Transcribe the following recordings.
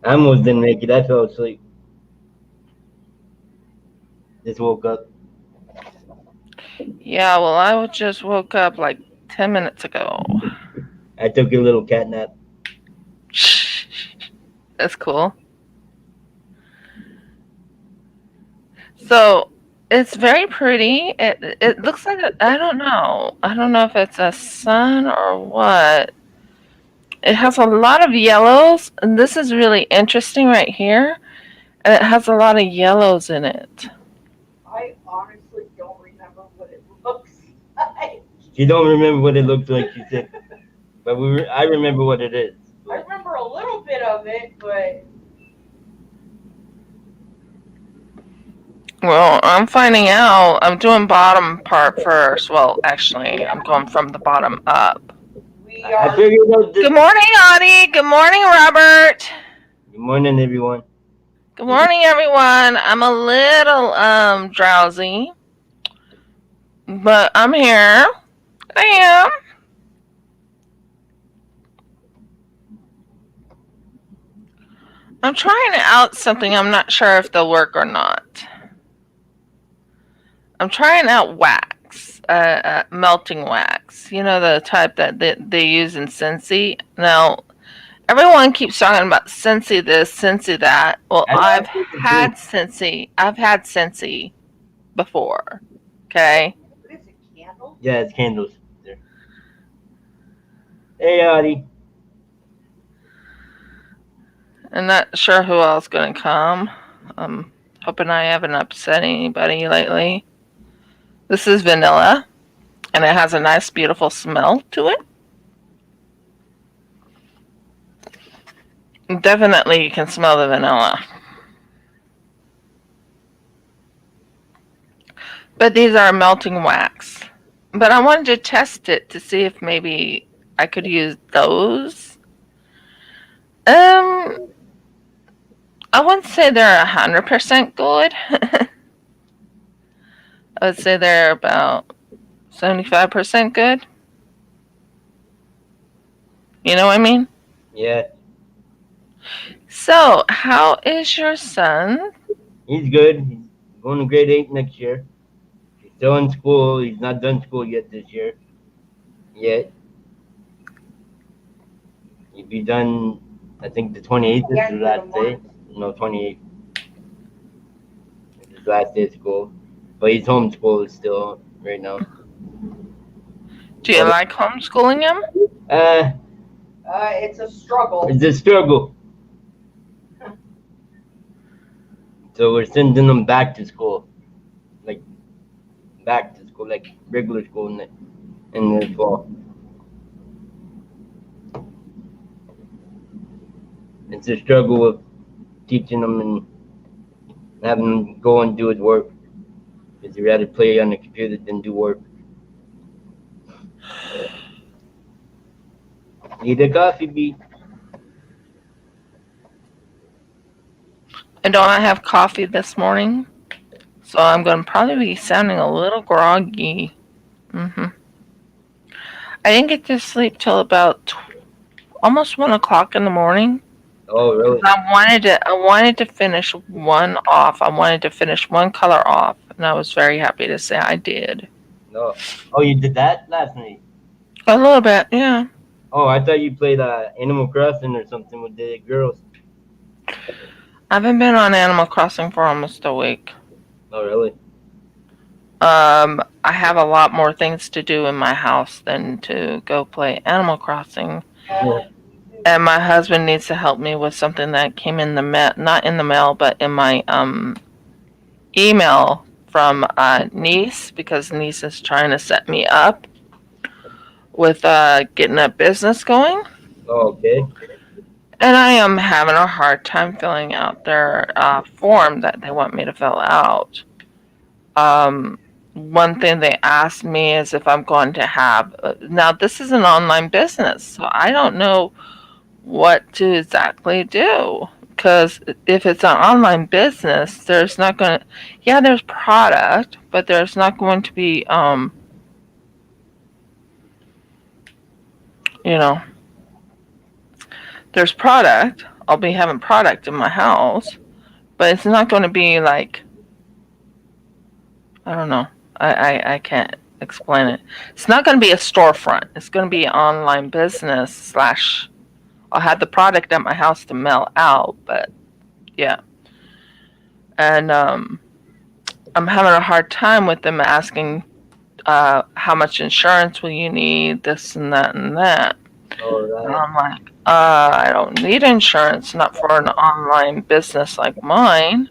I almost didn't make it. I fell asleep. Just woke up. Yeah, well, just woke up like 10 minutes ago. I took a little cat nap. That's cool. So it's very pretty. It looks like I don't know. I don't know if it's a sun or what. It has a lot of yellows, and this is really interesting right here. And it has a lot of yellows in it. I honestly don't remember what it looks like. She don't remember what it looked like. She said, but I remember what it is. I remember a little bit of it, but Well, I'm finding out. I'm doing bottom part first. Well, actually, I'm going from the bottom up. we I are. figured out this. Good morning, Audie. Good morning, Robert. Good morning, everyone. Good morning, everyone. I'm a little drowsy, but I'm here. I am. I'm trying out something. I'm not sure if they'll work or not. I'm trying out wax, melting wax. You know, the type that they use in Scentsy. Now, everyone keeps talking about Scentsy this, Scentsy that. Well, I know I figured too. I've had Scentsy before. Okay. What is it? Candles? Yeah, it's candles. There. Hey, Audie. I'm not sure who else going to come. I'm hoping I haven't upset anybody lately. This is vanilla, and it has a nice, beautiful smell to it. Definitely, you can smell the vanilla. But these are melting wax. But I wanted to test it to see if maybe I could use those. Um, I wouldn't say they're 100% good. I would say they're about 75% good. You know what I mean? Yeah, So, how is your son? he's good. He's going to grade 8 next year. He's still in school. He's not done school yet this year. Yet. He'll be done, I think the 28th is Yes, his for the last day. month. No, 28th is his last day of school. But he's homeschooled still right now. Do you like homeschooling him? Uh, It's a struggle. it's a struggle. So we're sending them back to school. Like, back to school, like regular school in the fall. It's a struggle of teaching them and having him go and do his work. Because he'd rather play on the computer than do work. Need a coffee, B. I don't have coffee this morning, so I'm going to probably be sounding a little groggy. I didn't get to sleep till about almost 1 o'clock in the morning Oh, because really? I wanted to finish one off. I wanted to finish one color off, and I was very happy to say I did. No. Oh, you did that last night? A little bit, yeah. Oh, I thought you played Animal Crossing or something with the girls. I haven't been on Animal Crossing for almost a week. Oh, really? I have a lot more things to do in my house than to go play Animal Crossing. Yeah. And my husband needs to help me with something that came in the mail, not in the mail, but in my email from niece, because niece is trying to set me up with getting a business going. Oh, okay. And I am having a hard time filling out their form that they want me to fill out. One thing they asked me is if I'm going to have. Now, this is an online business, so I don't know what to exactly do. Because if it's an online business, there's not going to. Yeah, there's product, but there's not going to be, you know, there's product. I'll be having product in my house, but it's not going to be like, I don't know. I can't explain it. It's not going to be a storefront. It's going to be an online business slash. I'll have the product at my house to mail out, but yeah. And I'm having a hard time with them asking how much insurance will you need, this and that and that. Oh, And that. I'm like, I don't need insurance, not for an online business like mine.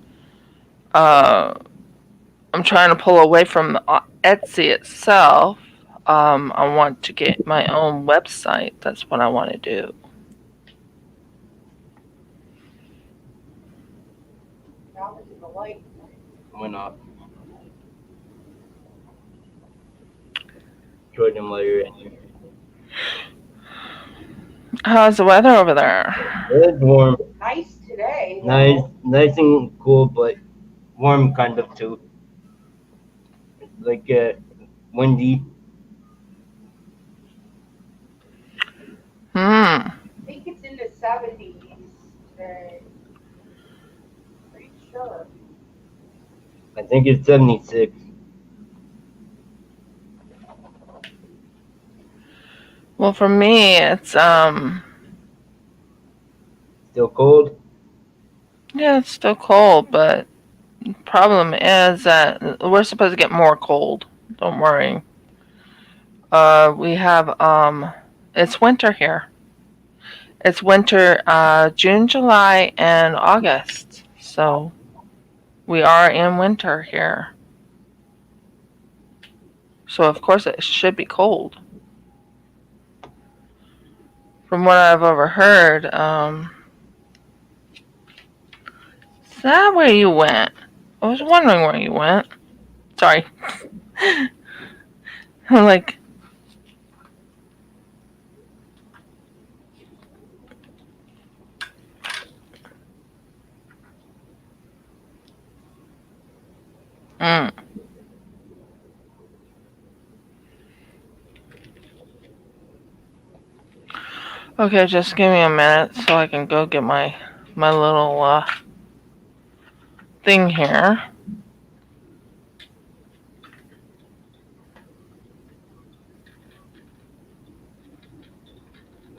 I'm trying to pull away from Etsy itself. I want to get my own website. That's what I want to do. Now it's the light. Why not? Jordan, while you're in here. How's the weather over there? It's warm. Nice today. Nice and cool, but warm kind of too. Like windy. I think it's in the 70s today. Pretty sure. I think it's 76. Well, for me, it's Still cold? yeah, it's still cold, but the problem is that we're supposed to get more cold. Don't worry. We have it's winter here. It's winter June, July, and August. So we are in winter here. So of course it should be cold. From what I've overheard, is that where you went? I was wondering where you went. Sorry. I'm like, Okay, just give me a minute so I can go get my little thing here.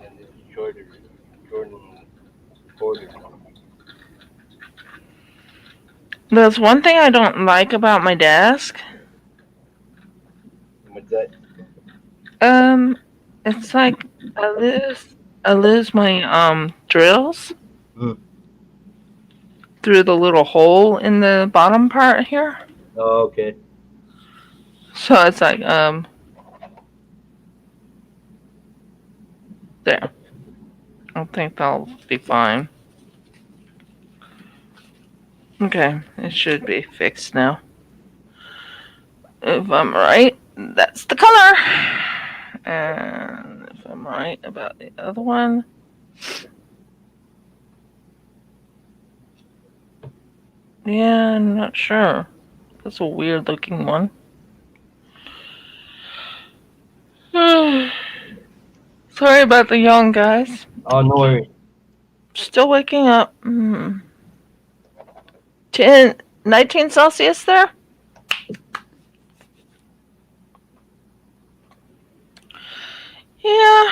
And it's Jordan Porter. There's one thing I don't like about my desk. What's that? It's like I lose my drills through the little hole in the bottom part here. Oh, okay. So it's like there. I think that'll be fine. Okay, it should be fixed now. If I'm right, that's the color. And if I'm right about the other one. Yeah, I'm not sure. That's a weird looking one. Sorry about the yawn, guys. Oh, no worries. Still waking up. 19 Celsius there? Yeah.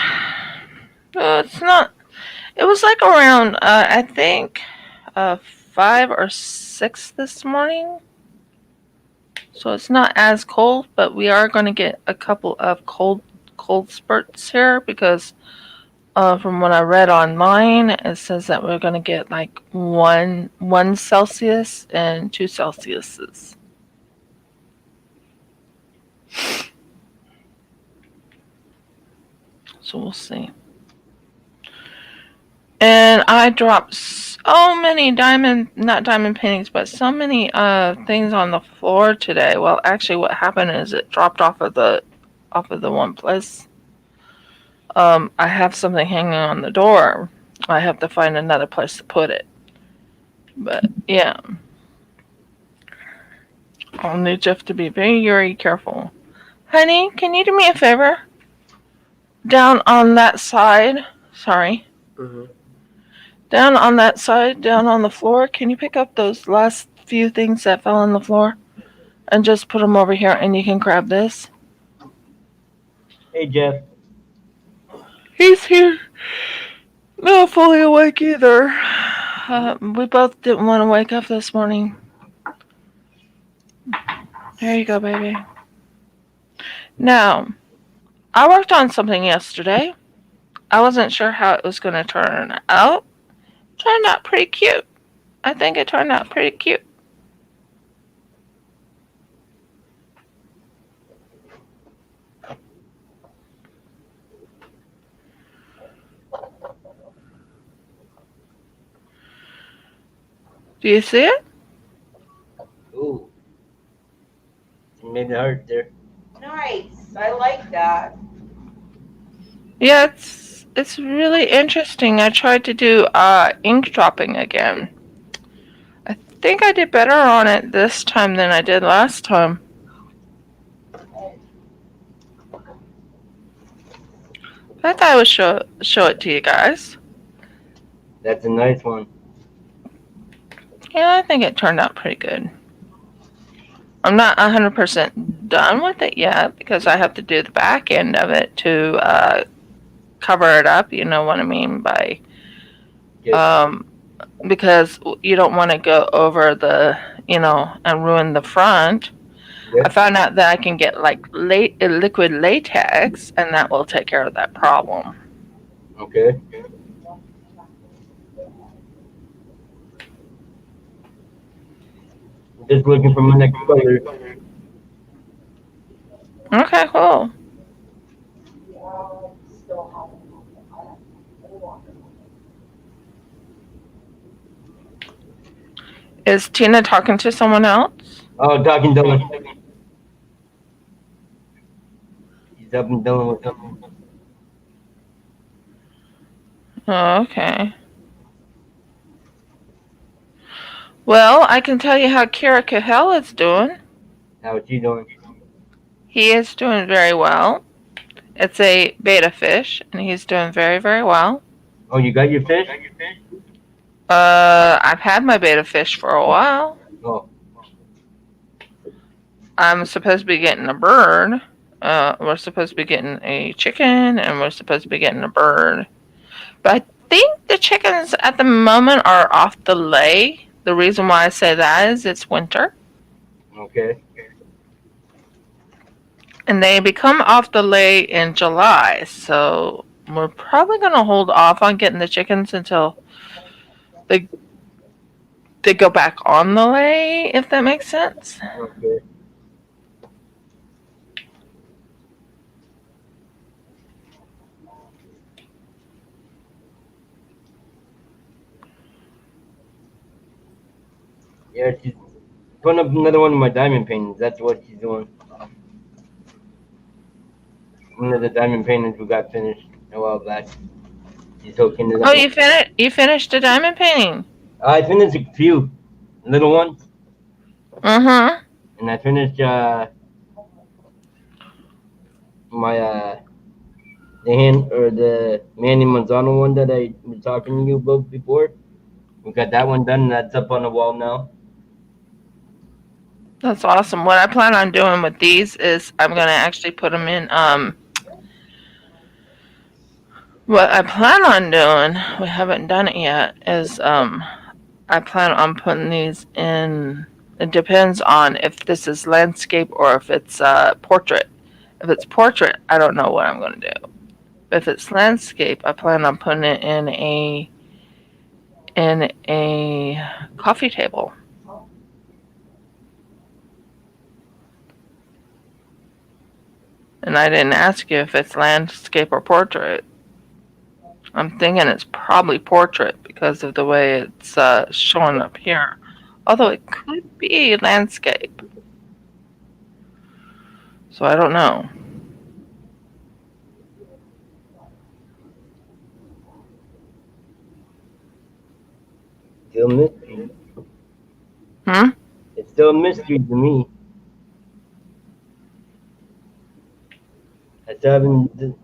It's not. It was like around, I think, 5 or 6 this morning. So it's not as cold, but we are going to get a couple of cold spurts here because from what I read online, it says that we're going to get like 1 Celsius and 2 Celsiuses. So we'll see. And I dropped so many not diamond paintings, but so many things on the floor today. Well, actually what happened is it dropped off of the one place. I have something hanging on the door. I have to find another place to put it. But yeah. I'll need Jeff to be very, very careful. Honey, can you do me a favor? Down on that side. Sorry. Mm-hmm. Down on that side, down on the floor, can you pick up those last few things that fell on the floor and just put them over here and you can grab this? Hey, Jeff. He's here. Not fully awake either. We both didn't want to wake up this morning. There you go, baby. Now, I worked on something yesterday. I wasn't sure how it was going to turn out. Turned out pretty cute. I think it turned out pretty cute. Do you see it? Ooh, you made it hard there. Nice. I like that. Yeah, it's really interesting. I tried to do ink dropping again. I think I did better on it this time than I did last time. I thought I would show it to you guys. That's a nice one. Yeah, I think it turned out pretty good. I'm not 100% done with it yet because I have to do the back end of it to cover it up. You know what I mean by Yes. because you don't want to go over the and ruin the front. I Yes. found out that I can get like liquid latex, and that will take care of that problem. Okay. Just looking for my next color. Okay, cool. Is Tina talking to someone else? Oh, talking Dylan. He's helping Dylan with something. Oh, okay. Well, I can tell you how Kira Cahill is doing. How is he doing? He is doing very well. It's a beta fish, and he's doing very, very well. Oh, you got your fish? I've had my beta fish for a while. Oh, I'm supposed to be getting a bird. We're supposed to be getting a chicken, and we're supposed to be getting a bird. But I think the chickens at the moment are off the lay. The reason why I say that is it's winter. okay. And they become off the lay in July. So we're probably going to hold off on getting the chickens until they go back on the lay, if that makes sense. Okay. Yeah, she's putting up another one of my diamond paintings. That's what she's doing. One of the diamond paintings we got finished a while back. She's hooking it up. Oh, you finished a diamond painting? I finished a few little ones, Mm-hmm. and I finished my the hand or the Manny Manzano one that I was talking to you about before. We got that one done. And that's up on the wall now. That's awesome. What I plan on doing with these is I'm going to actually put them in what I plan on doing, we haven't done it yet, is I plan on putting these in. It depends on if this is landscape or if it's portrait. If it's portrait, I don't know what I'm going to do. If it's landscape, I plan on putting it in a coffee table. And I didn't ask you if it's landscape or portrait. I'm thinking it's probably portrait because of the way it's showing up here. Although it could be landscape. So I don't know. Still a mystery. Hmm? It's still a mystery to me. I still haven't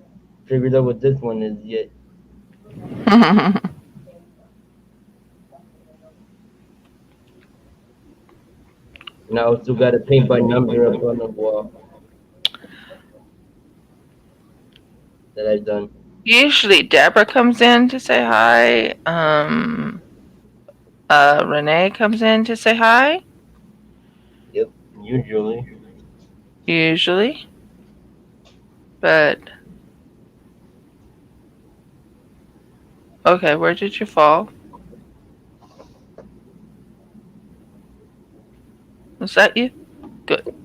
figured out what this one is yet. And I also got a paint by number up on the wall that I've done. Usually Deborah comes in to say hi. Renee comes in to say hi. Yep, usually. Usually. But okay, where did you fall? Was that you? Good.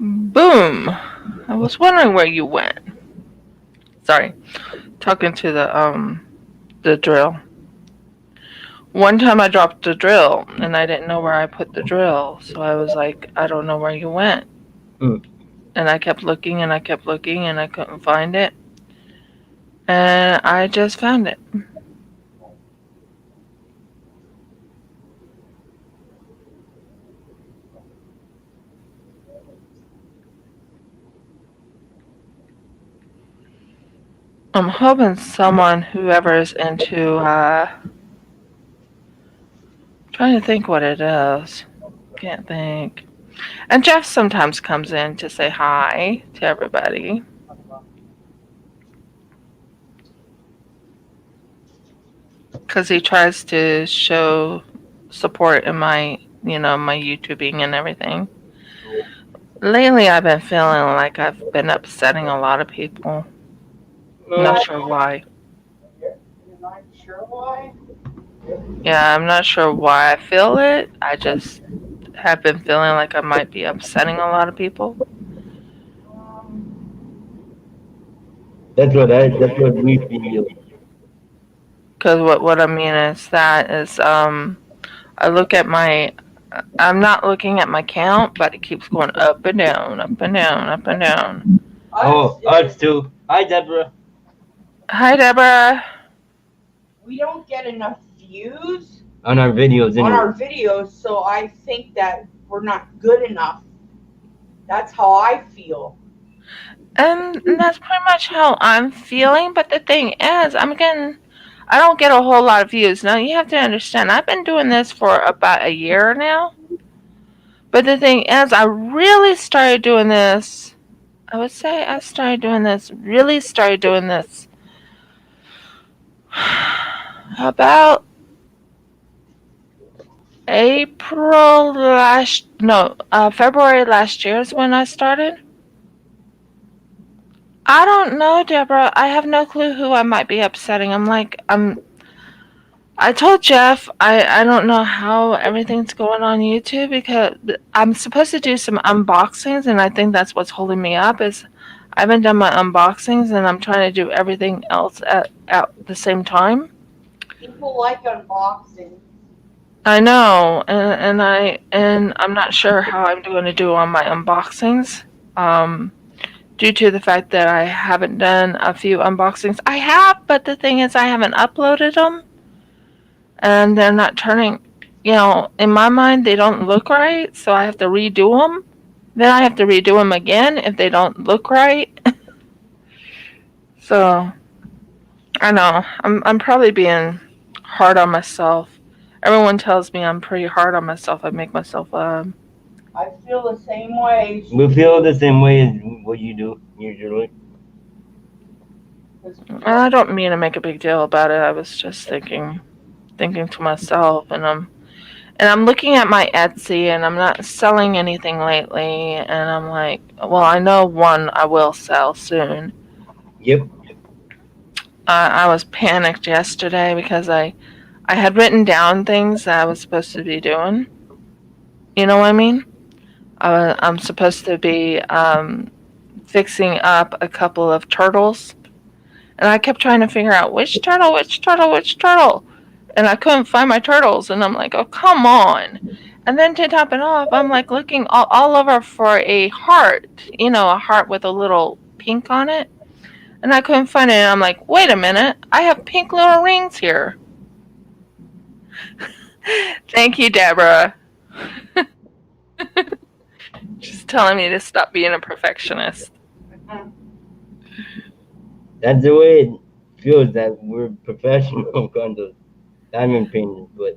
Boom. I was wondering where you went. Sorry. Talking to the drill. One time I dropped the drill and I didn't know where I put the drill. So I was like, I don't know where you went. Hmm. And I kept looking and I kept looking and I couldn't find it. And I just found it. I'm hoping someone, whoever is into, trying to think what it is. Can't think. And Jeff sometimes comes in to say hi to everybody. Because he tries to show support in my, my YouTubing and everything. Yeah. Lately, I've been feeling like I've been upsetting a lot of people. Not No, sure why. You're not sure why? Yeah, I'm not sure why I feel it. I just have been feeling like I might be upsetting a lot of people. Um, that's what we feel. Because what I mean is that is I look at my I'm not looking at my count, but it keeps going up and down, up and down, up and down. Oh, us too. Hi, Deborah. Hi, Deborah. we don't get enough views On our videos, on anyway. our videos, so I think that we're not good enough. That's how I feel. And that's pretty much how I'm feeling. But the thing is, I don't get a whole lot of views. Now, you have to understand, I've been doing this for about a year now. But the thing is, I really started doing this. I would say I started doing this, really started doing this about February last year is when I started. I don't know, Deborah. I have no clue who I might be upsetting. I told Jeff I don't know how everything's going on YouTube because I'm supposed to do some unboxings and I think that's what's holding me up is I haven't done my unboxings and I'm trying to do everything else at the same time. People like unboxing. I know, and I'm not sure how I'm going to do on my unboxings. Um, Due to the fact that I haven't done a few unboxings. I have, but the thing is I haven't uploaded them and they're not turning, in my mind they don't look right, so I have to redo them. Then I have to redo them again if they don't look right. So, I know. I'm probably being hard on myself. Everyone tells me I'm pretty hard on myself. I make myself I feel the same way. We feel the same way as what you do usually. I don't mean to make a big deal about it. I was just thinking to myself and I'm looking at my Etsy and I'm not selling anything lately and I'm like, well, I know one I will sell soon. Yep. I was panicked yesterday because I had written down things that I was supposed to be doing. You know what I mean? I'm supposed to be fixing up a couple of turtles. And I kept trying to figure out which turtle, which turtle, which turtle. And I couldn't find my turtles. And I'm like, oh, come on. And then to top it off, I'm like looking all over for a heart, a heart with a little pink on it. And I couldn't find it. And I'm like, wait a minute. I have pink little rings here. Thank you, Deborah. She's telling me to stop being a perfectionist. That's the way it feels that we're professional kind of. diamond painting, but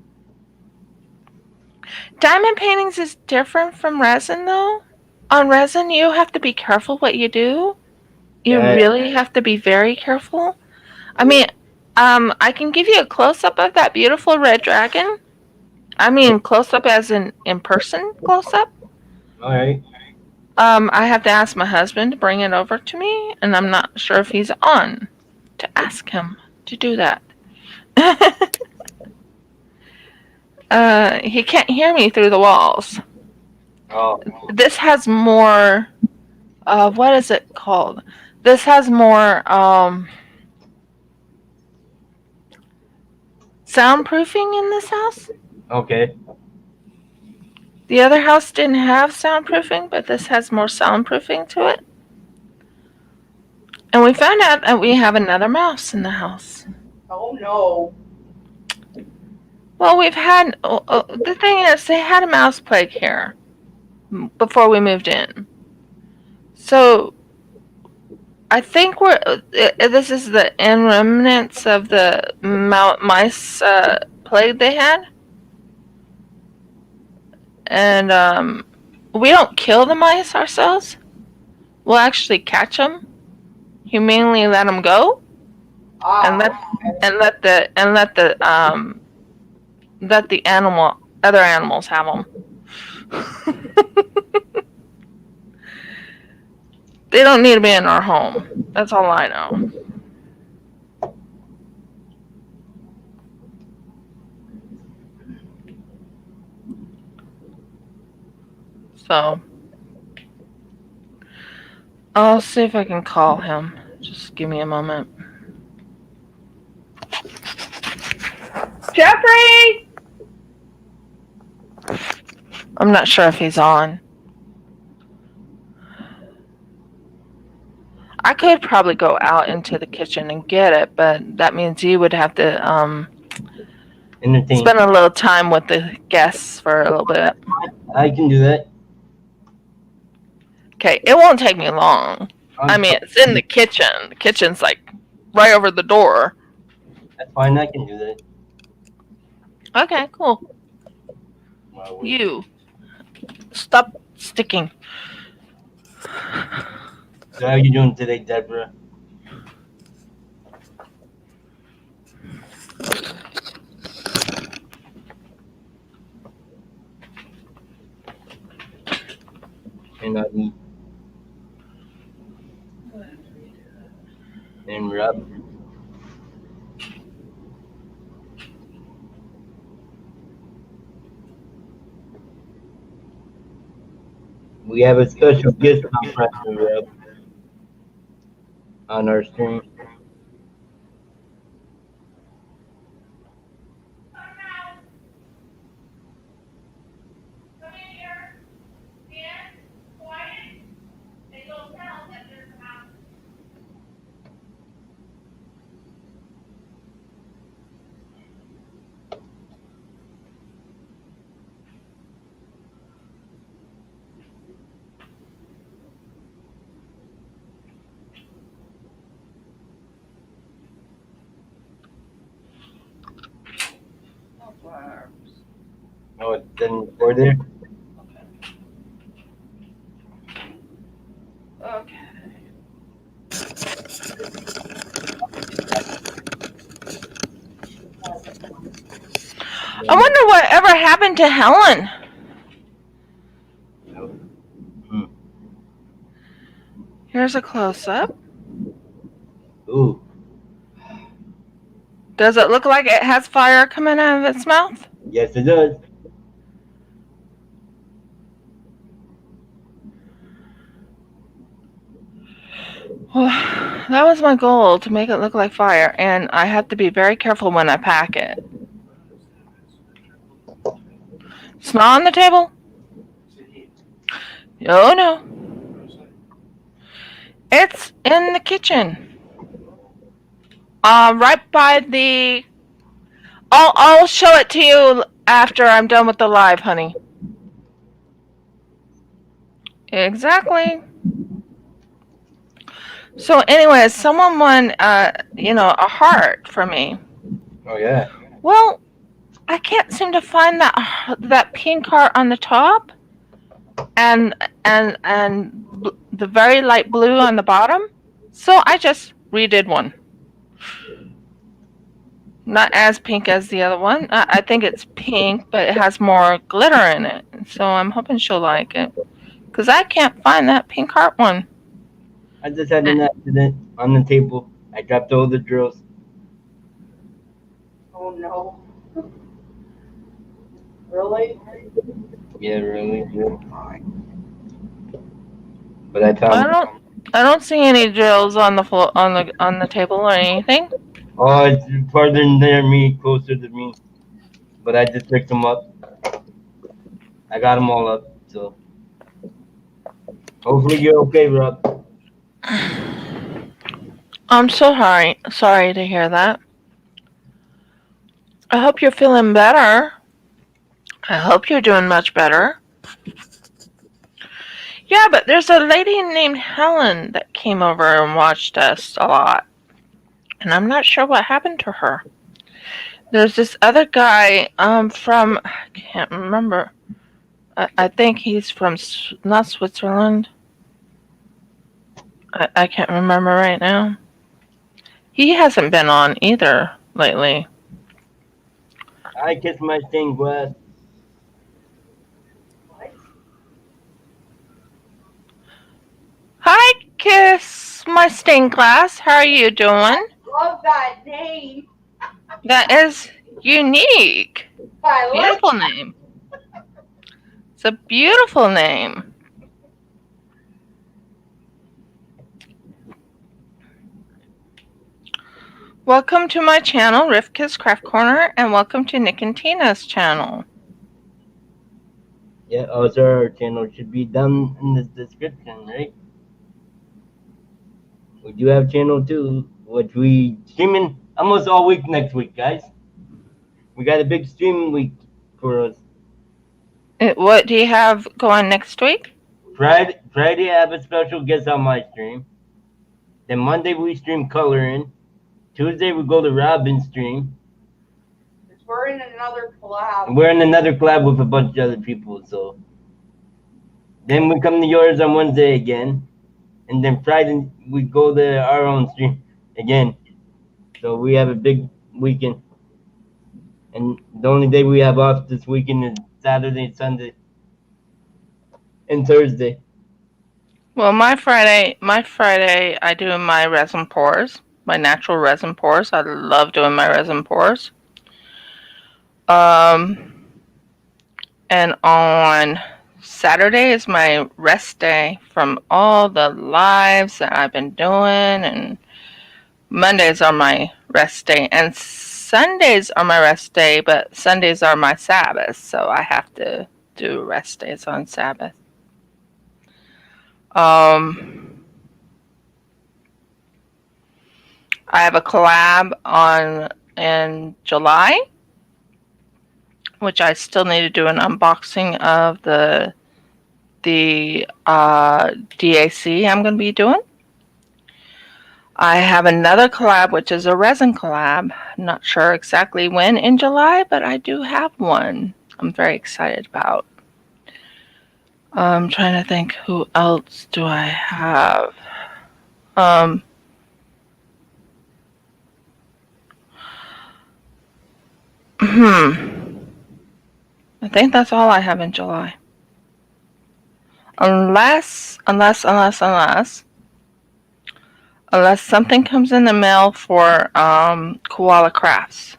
Diamond paintings is different from resin, though. On resin, you have to be careful what you do. You yeah, really have to be very careful. I mean, I can give you a close up of that beautiful red dragon. I mean, close up as in person close up. all right. I have to ask my husband to bring it over to me, and I'm not sure if he's on to ask him to do that. He can't hear me through the walls. Oh, This has more. What is it called? This has more soundproofing in this house. okay. The other house didn't have soundproofing, but this has more soundproofing to it. And we found out that we have another mouse in the house. Oh no. Well, we've had. The thing is, they had a mouse plague here before we moved in. So I think we're. This is the end remnants of the mice plague they had. And we don't kill the mice ourselves. We'll actually catch them, humanely let them go, and let Okay. let the other animals have them. They don't need to be in our home. That's all I know. So I'll see if I can call him. Just give me a moment. Jeffrey! I'm not sure if he's on. I could probably go out into the kitchen and get it, but that means you would have to Entertain. spend a little time with the guests for a little bit. I can do that. Okay, it won't take me long. I mean, it's in the kitchen. The kitchen's like right over the door. That's fine. I can do that. Okay, cool. Wow, You stop sticking. So how are you doing today, Deborah? And I eat and rub. We have a special guest on Prime Rub on our stream. Oh, it didn't record there? Okay. I wonder what ever happened to Helen. Hmm. Here's a close up. Ooh, Does it look like it has fire coming out of its mouth? yes it does. Well, that was my goal, to make it look like fire, and I have to be very careful when I pack it. It's not on the table? Oh no. It's in the kitchen. Right by the... I'll show it to you after I'm done with the live, honey. Exactly. So anyways, someone won, a heart for me. Oh yeah. Well, I can't seem to find that pink heart on the top and the very light blue on the bottom. So I just redid one. Not as pink as the other one. I think it's pink, but it has more glitter in it. So I'm hoping she'll like it. Because I can't find that pink heart one. I just had an accident on the table. I dropped all the drills. Oh no. Really? Yeah, really. Yeah. But I I found. don't I don't see any drills on the floor on the table or anything. Oh, it's farther near me, closer to me. But I just picked them up. I got them all up. So hopefully you're okay, Rob. I'm so sorry to hear that. I hope you're feeling better. I hope you're doing much better. Yeah, but there's a lady named Helen that came over and watched us a lot. And I'm not sure what happened to her. There's this other guy from I can't remember. I think he's from not Switzerland. I can't remember right now. He hasn't been on either lately. I kiss my stained glass. What? Hi, Kiss, my stained glass. How are you doing? Love that name. That is unique. I like Beautiful name. It's a beautiful name. Welcome to my channel, Rivka's Craft Corner, and welcome to Nick and Tina's channel. Yeah, also our channel should be down in the description, right? We do have channel 2, which we streaming almost all week next week, guys. We got a big streaming week for us. What do you have going next week? Friday I have a special guest on my stream. Then Monday we stream coloring. Tuesday we go to Robin's stream. we're in another collab. We're in another collab with a bunch of other people, so. Then we come to yours on Wednesday again. And then Friday we go to our own stream again. So we have a big weekend. And the only day we have off this weekend is Saturday, Sunday, and Thursday. Well, my Friday, I do my resin pours, my natural resin pours. I love doing my resin pours. And on Saturday is my rest day from all the lives that I've been doing, and Mondays are my rest day, and Sundays are my rest day, but Sundays are my Sabbath, so I have to do rest days on Sabbath. I have a collab in July, which I still need to do an unboxing of the DAC I'm going to be doing. I have another collab, which is a resin collab. I'm not sure exactly when in July, but I do have one I'm very excited about. I'm trying to think, who else do I have? I think that's all I have in July. Unless something comes in the mail for Koala Crafts.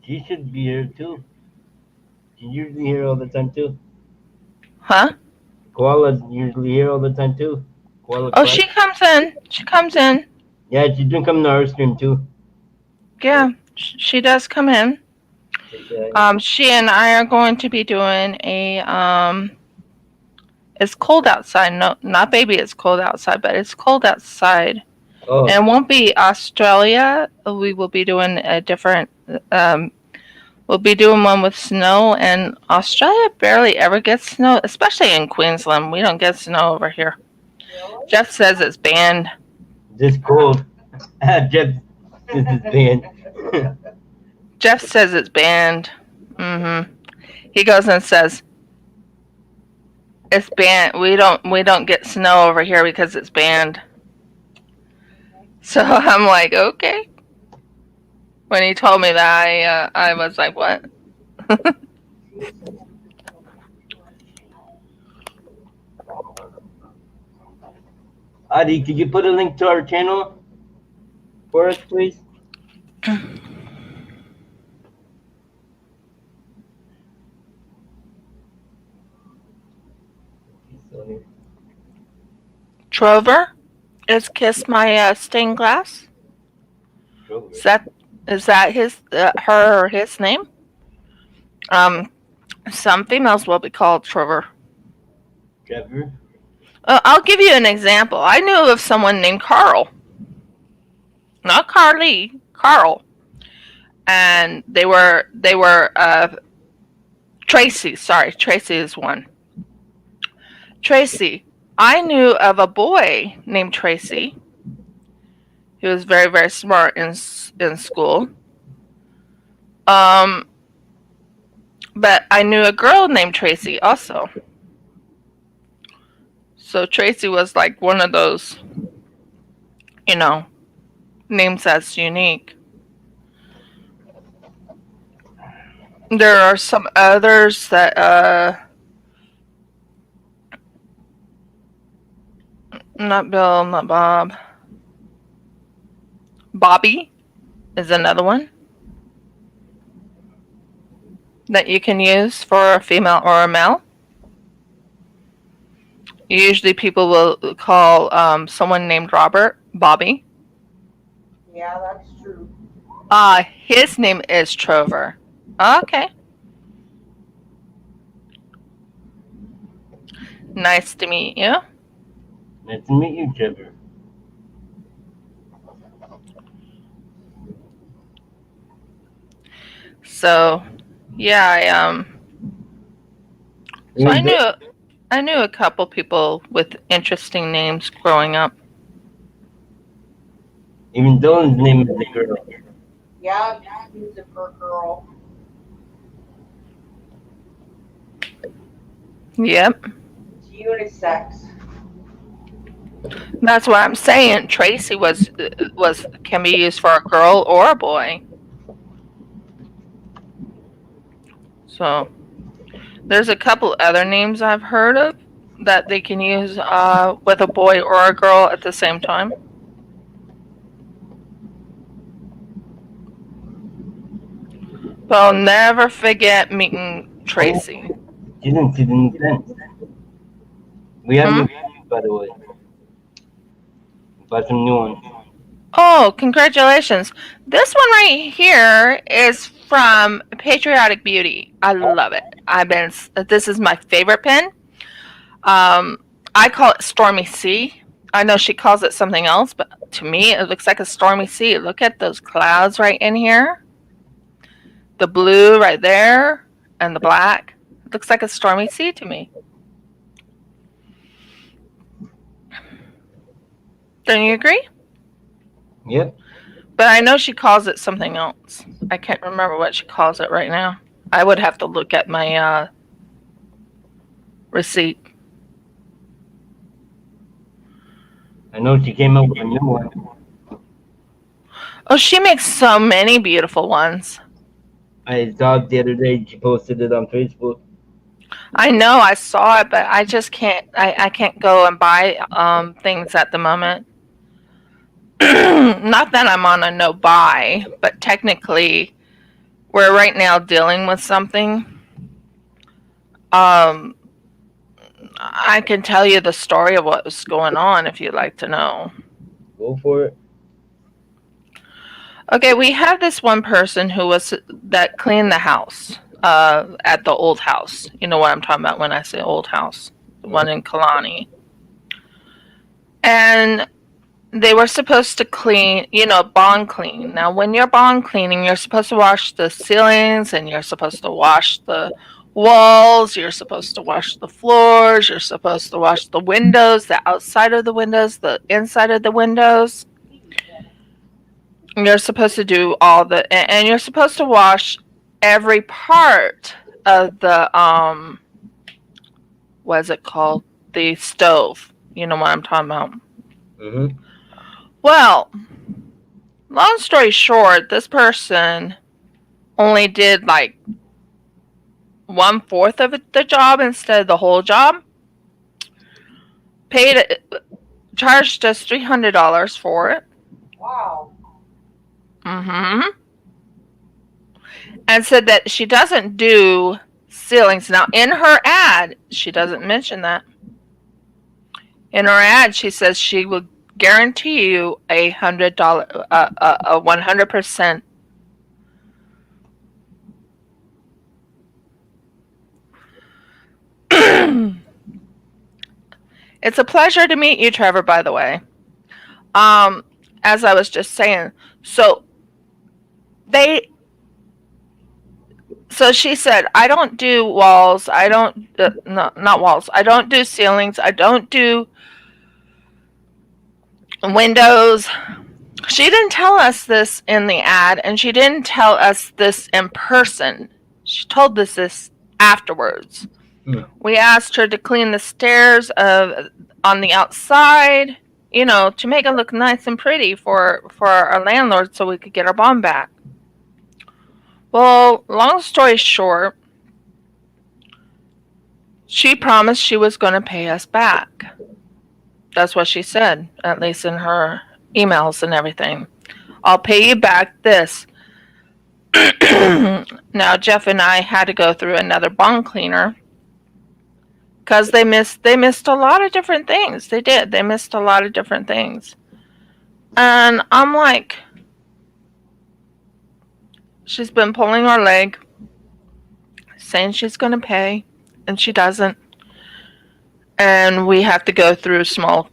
She should be here too. She's usually here all the time too. Huh? Koala's usually here all the time too. Koala Oh, Crafts. she comes in. She comes in. Yeah, she's been coming to our stream too. Yeah, she does come in. She and I are going to be doing a it's cold outside. No, not baby, it's cold outside, but it's cold outside. Oh. And it won't be Australia. We will be doing a different we'll be doing one with snow, and Australia barely ever gets snow, especially in Queensland. We don't get snow over here. Really? Jeff says it's banned. This cold. Jeff, this is banned. Jeff says it's banned. He goes and says it's banned. We don't get snow over here because it's banned. So I'm like, okay. When he told me that, I was like, what? Adi, could you put a link to our channel for us, please? Trover is Kiss My Stained Glass. Is that his her or his name? Some females will be called Trover. Trevor? I'll give you an example. I knew of someone named Carl, not Carly, Carl, and they were Tracy. Sorry, Tracy is one. Tracy. I knew of a boy named Tracy. He was very, very smart in school. But I knew a girl named Tracy also. So Tracy was like one of those, names that's unique. There are some others that, not Bill, not Bob. Bobby is another one that you can use for a female or a male. Usually people will call someone named Robert Bobby. Yeah, that's true. His name is Trover. Okay. Nice to meet you. Nice to meet you, Trevor. So, yeah, so I knew a couple people with interesting names growing up. Even Dylan's name is a girl. Yeah, music for a girl. Yep. It's unisex. That's what I'm saying. Tracy can be used for a girl or a boy. So there's a couple other names I've heard of that they can use with a boy or a girl at the same time. But I'll never forget meeting Tracy. She didn't see the new fence. We have new fence, by the way. Bought some new ones. Oh, congratulations. This one right here is from Patriotic Beauty. I love it. This is my favorite pen. I call it Stormy Sea. I know she calls it something else, but to me it looks like a stormy sea. Look at those clouds right in here. The blue right there and the black. It looks like a stormy sea to me. Don't you agree? Yep. But I know she calls it something else. I can't remember what she calls it right now. I would have to look at my receipt. I know she came up with a new one. Oh, she makes so many beautiful ones. I saw it the other day. She posted it on Facebook. I know, I saw it, but I just can't. I can't go and buy things at the moment. Not that I'm on a no buy, but technically, we're right now dealing with something. I can tell you the story of what was going on if you'd like to know. Go for it. Okay, we have this one person that cleaned the house at the old house. You know what I'm talking about when I say old house, the one in Kalani. And they were supposed to clean, bond clean. Now, when you're bond cleaning, you're supposed to wash the ceilings and you're supposed to wash the walls, you're supposed to wash the floors, you're supposed to wash the windows, the outside of the windows, the inside of the windows. You're supposed to do all the, and you're supposed to wash every part of the what is it called? The stove. You know what I'm talking about. Mm-hmm. Well, long story short, this person only did like 1/4 of the job instead of the whole job. Paid, charged us $300 for it. Wow. Mm-hmm. And said that she doesn't do ceilings. Now, in her ad, she doesn't mention that. In her ad, she says she will guarantee you $100, a 100%. It's a pleasure to meet you, Trevor, by the way. Um, as I was just saying, so they, so she said, I don't do walls. I don't, no, not walls. I don't do ceilings. I don't do windows. She didn't tell us this in the ad, and she didn't tell us this in person. She told us this afterwards. Hmm. We asked her to clean the stairs on the outside, to make it look nice and pretty for our landlord so we could get our bond back. Well, long story short, she promised she was going to pay us back. That's what she said, at least in her emails and everything. I'll pay you back this. Now, Jeff and I had to go through another bond cleaner because they missed a lot of different things. They did. They missed a lot of different things. And I'm like, she's been pulling our leg, saying she's going to pay, and she doesn't. And we have to go through small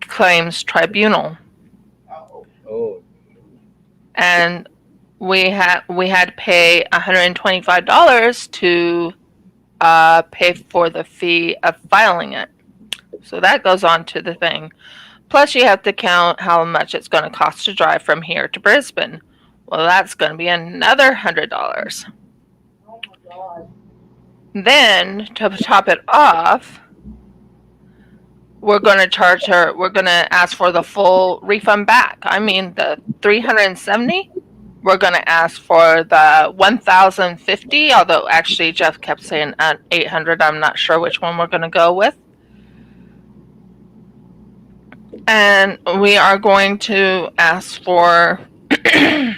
claims tribunal. Oh. Oh. And we had to pay $125 to pay for the fee of filing it. So that goes on to the thing. Plus, you have to count how much it's going to cost to drive from here to Brisbane. Well, that's going to be another $100. Oh my God. Then, to top it off, we're going to charge her. We're going to ask for the full refund back. I mean, the $370. We're going to ask for the $1,050. Although, actually, Jeff kept saying $800. I'm not sure which one we're going to go with. And we are going to ask for. We're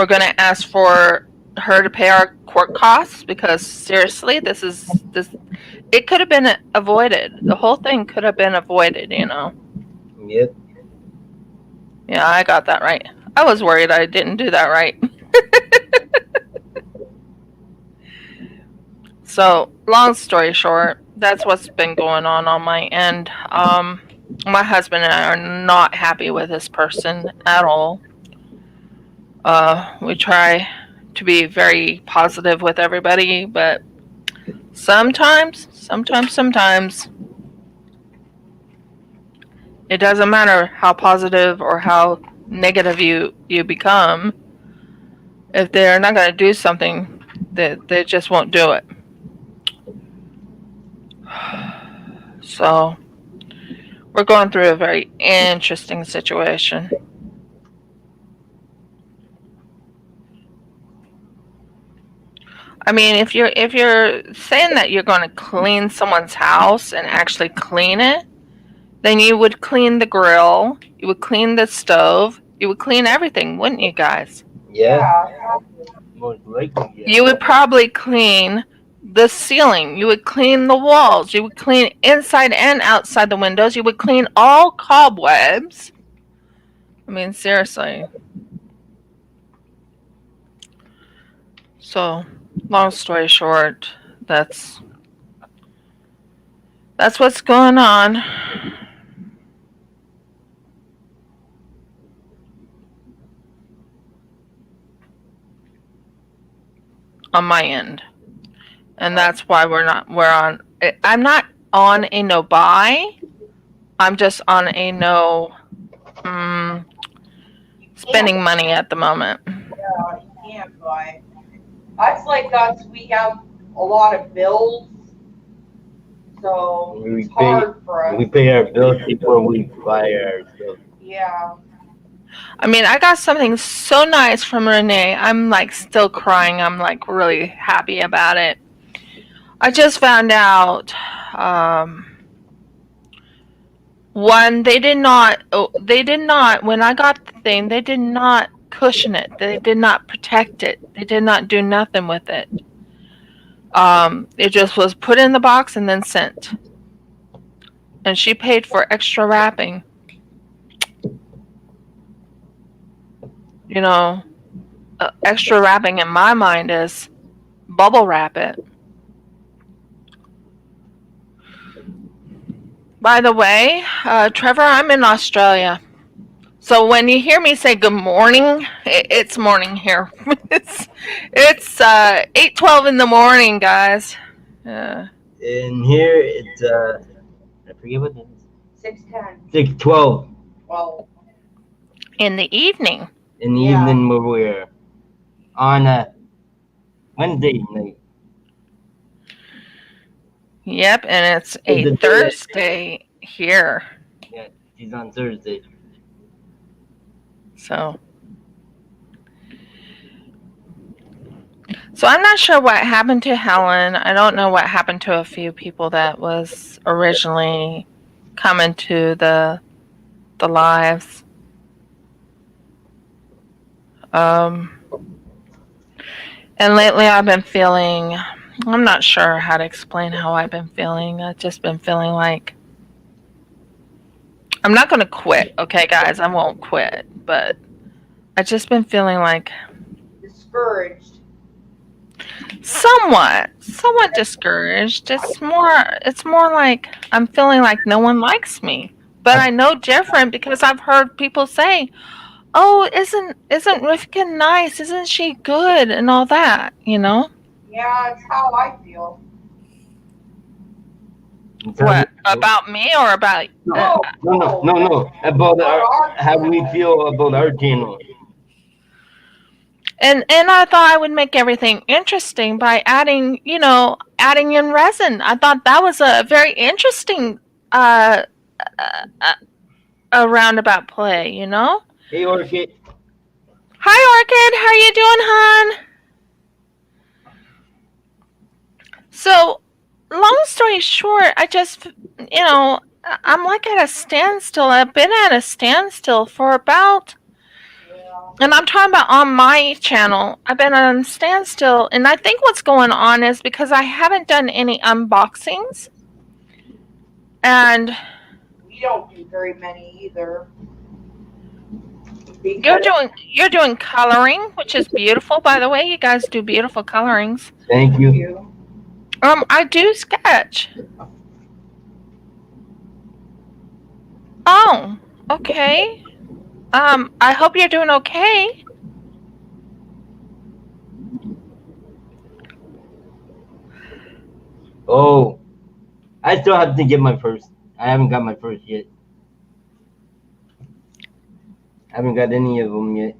going to ask for her to pay our court costs because seriously, this. It could have been avoided. The whole thing could have been avoided. Yep. Yeah, I got that right. I was worried I didn't do that right. So, long story short, that's what's been going on my end. My husband and I are not happy with this person at all. We try to be very positive with everybody, but sometimes, it doesn't matter how positive or how negative you become. If they're not going to do something, they just won't do it. So, we're going through a very interesting situation. I mean, if you're saying that you're going to clean someone's house and actually clean it, then you would clean the grill, you would clean the stove, you would clean everything, wouldn't you guys? Yeah. Yeah. Most likely. Yeah. You would probably clean the ceiling, you would clean the walls, you would clean inside and outside the windows, you would clean all cobwebs. I mean, seriously. So, long story short, that's what's going on. On my end. And that's why I'm not on a no buy. I'm just on a no Can't. spending money at the moment. You can't buy. That's like us. We have a lot of bills, so We it's pay hard for us. we pay our bills before we buy our stuff. Yeah. I mean, I got something so nice from Renee. I'm like still crying. I'm like really happy about it. I just found out one, they did not, when I got the thing, they did not cushion it. They did not protect it. They did not do nothing with it. It just was put in the box and then sent. And she paid for extra wrapping. You know, extra wrapping in my mind is bubble wrap it. By the way, Trevor, I'm in Australia. So when you hear me say good morning, it's morning here. It's 8:12 in the morning, guys. And here it's I forget what it is. 6:10. 6:12 Well, In the evening. in the Yeah. evening where we're on a Wednesday night. Yep, and it's It's a a day. Thursday here. Yeah, she's on Thursday. So I'm not sure what happened to Helen. I don't know what happened to a few people that was originally coming to the lives. And lately I've been feeling, I'm not sure how to explain how I've been feeling. I've just been feeling like I'm not going to quit, okay, guys? I won't quit, but I've just been feeling like discouraged. somewhat discouraged. It's more like I'm feeling like no one likes me. But I know different because I've heard people say, "Oh, isn't Rivka nice? Isn't she good?" and all that, you know? Yeah, it's how I feel. What about me or about No. About how we feel about our channel. And I thought I would make everything interesting by adding, adding in resin. I thought that was a very interesting uh, uh, a roundabout play, you know? Hey Orchid. Hi Orchid, how you doing, hon? So, long story short, I just, I'm like at a standstill. I've been at a standstill for about, and I'm talking about on my channel. I've been on standstill, and I think what's going on is because I haven't done any unboxings, and We don't do very many either. you're doing coloring, which is beautiful, by the way. You guys do beautiful colorings. Thank you. I do sketch. Oh, okay. I hope you're doing okay. Oh, I still have to get my first. I haven't got my first yet. I haven't got any of them yet.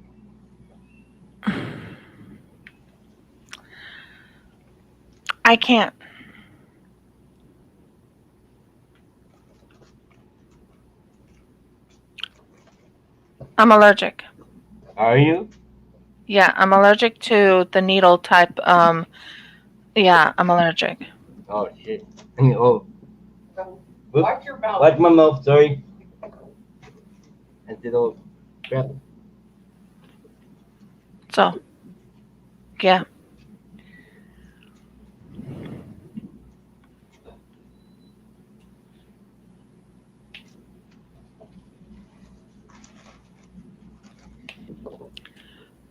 I can't. I'm allergic. Are you? Yeah, I'm allergic to the needle type. Yeah, I'm allergic. Oh shit. Oh. Watch your mouth. Watch my mouth. Sorry. I did all crap. So, yeah.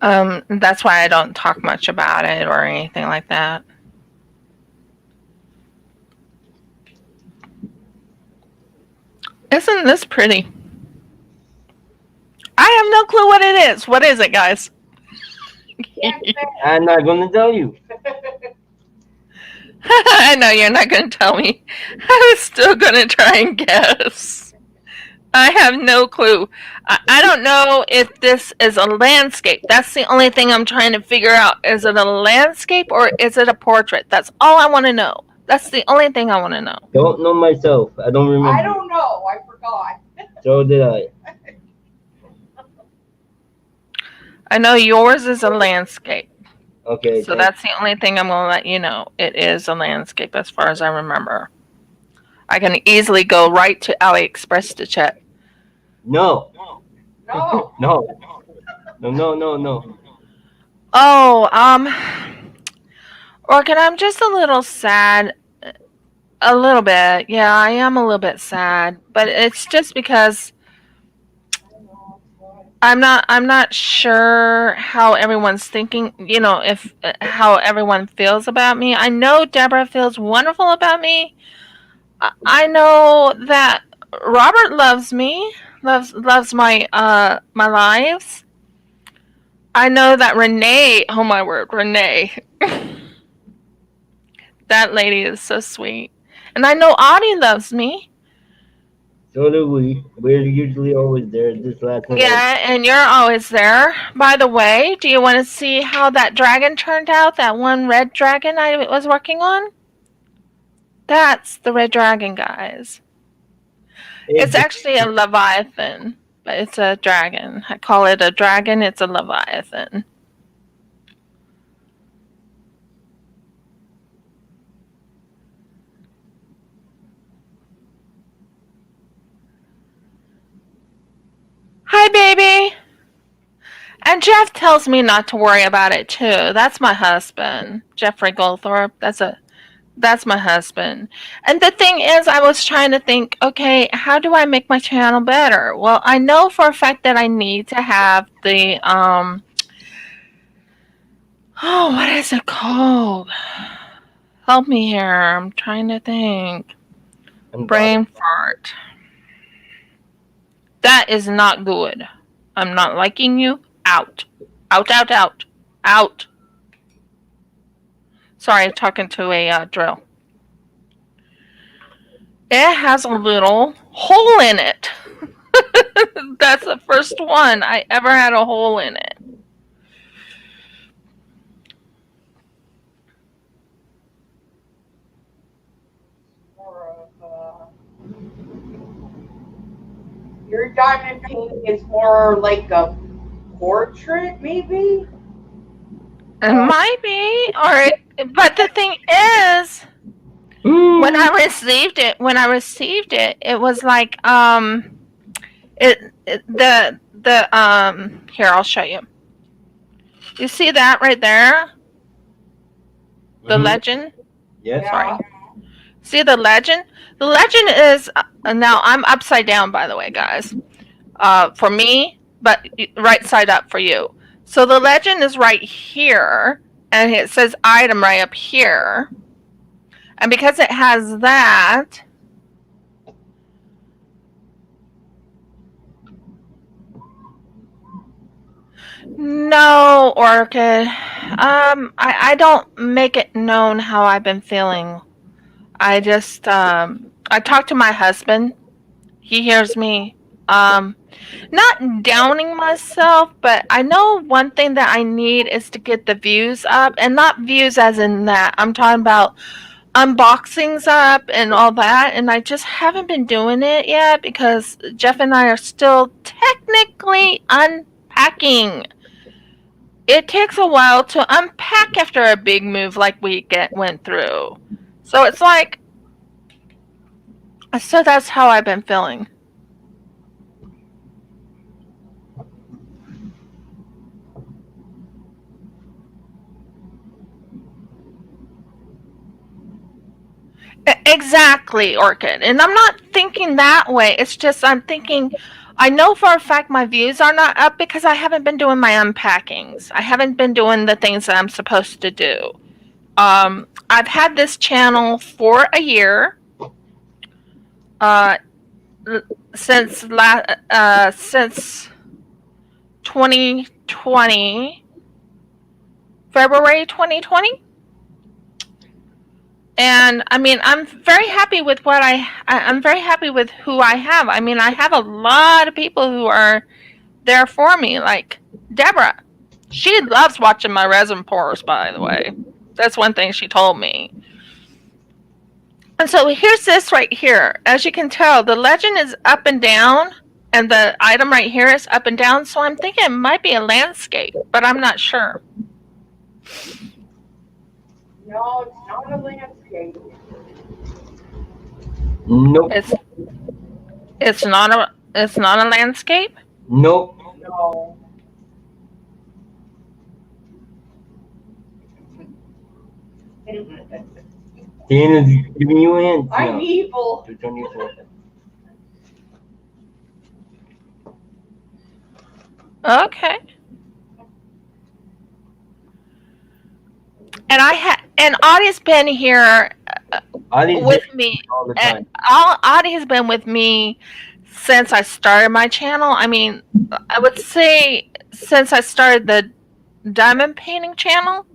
That's why I don't talk much about it or anything like that. Isn't this pretty? I have no clue what it is. What is it, guys? I'm not gonna tell you. I know you're not going to tell me. I was still going to try and guess. I have no clue. I don't know if this is a landscape. That's the only thing I'm trying to figure out. Is it a landscape or is it a portrait? That's all I want to know. That's the only thing I want to know. Don't know myself. I don't I remember. don't know. I forgot. So did I. I know yours is a landscape. Okay, So thank that's the only thing I'm going to let you know. It is a landscape as far as I remember. I can easily go right to AliExpress to check. No. No. No. No, no, no, no. Oh, Orchid, I'm just a little sad. A little bit. Yeah, I am a little bit sad. But it's just because I'm not sure how everyone's thinking, if how everyone feels about me. I know Deborah feels wonderful about me. I know that Robert loves me, loves my lives. I know that Renee, oh my word, Renee, that lady is so sweet. And I know Audie loves me. So do we. We're usually always there. This last minute. Yeah, and you're always there. By the way, do you want to see how that dragon turned out? That one red dragon I was working on? That's the red dragon, guys. It's It, actually a leviathan, but it's a dragon. I call it a dragon, it's a leviathan. Hi, baby! And Jeff tells me not to worry about it too. That's my husband, Jeffrey Goldthorpe. That's my husband. And the thing is, I was trying to think, okay, how do I make my channel better? Well, I know for a fact that I need to have the oh, what is it called? Help me here. I'm trying to think. unbox. Brain fart. That is not good. I'm not liking you. Out. Out, out, out. Out. Sorry, I'm talking to a drill. It has a little hole in it. That's the first one I ever had a hole in it. More of your diamond painting is more like a portrait, maybe. It might be, but the thing is, when Mm. I received it, it was like the here I'll show you. You see that right there? The Mm-hmm. legend. Yes. Sorry. Yeah. See the legend? The legend is now I'm upside down, by the way, guys. For me, but right side up for you. So the legend is right here, and it says item right up here. And because it has that, no, Orchid. I don't make it known how I've been feeling. I just I talk to my husband. He hears me. Not downing myself, but I know one thing that I need is to get the views up, and not views as in that. I'm talking about unboxings up and all that, and I just haven't been doing it yet because Jeff and I are still technically unpacking. It takes a while to unpack after a big move like we went through. So it's like, so that's how I've been feeling. Exactly, Orchid. And I'm not thinking that way. It's just I'm thinking, I know for a fact my views are not up because I haven't been doing my unpackings. I haven't been doing the things that I'm supposed to do. I've had this channel for a year. Uh, since 2020, February 2020. And I mean, I'm very happy with I'm very happy with who I have. I mean, I have a lot of people who are there for me, like Deborah. She loves watching my resin pours, by the way. That's one thing she told me. And so here's this right here. As you can tell, the legend is up and down, and the item right here is up and down. So I'm thinking it might be a landscape, but I'm not sure. No, it's not a landscape. Nope. It's not a landscape. Nope. No. Tina's giving you hints. I'm evil. 224. Okay. And Audie's been here Ali's with here me. all the And time. Audie has been with me since I started my channel. I mean, I would say since I started the diamond painting channel.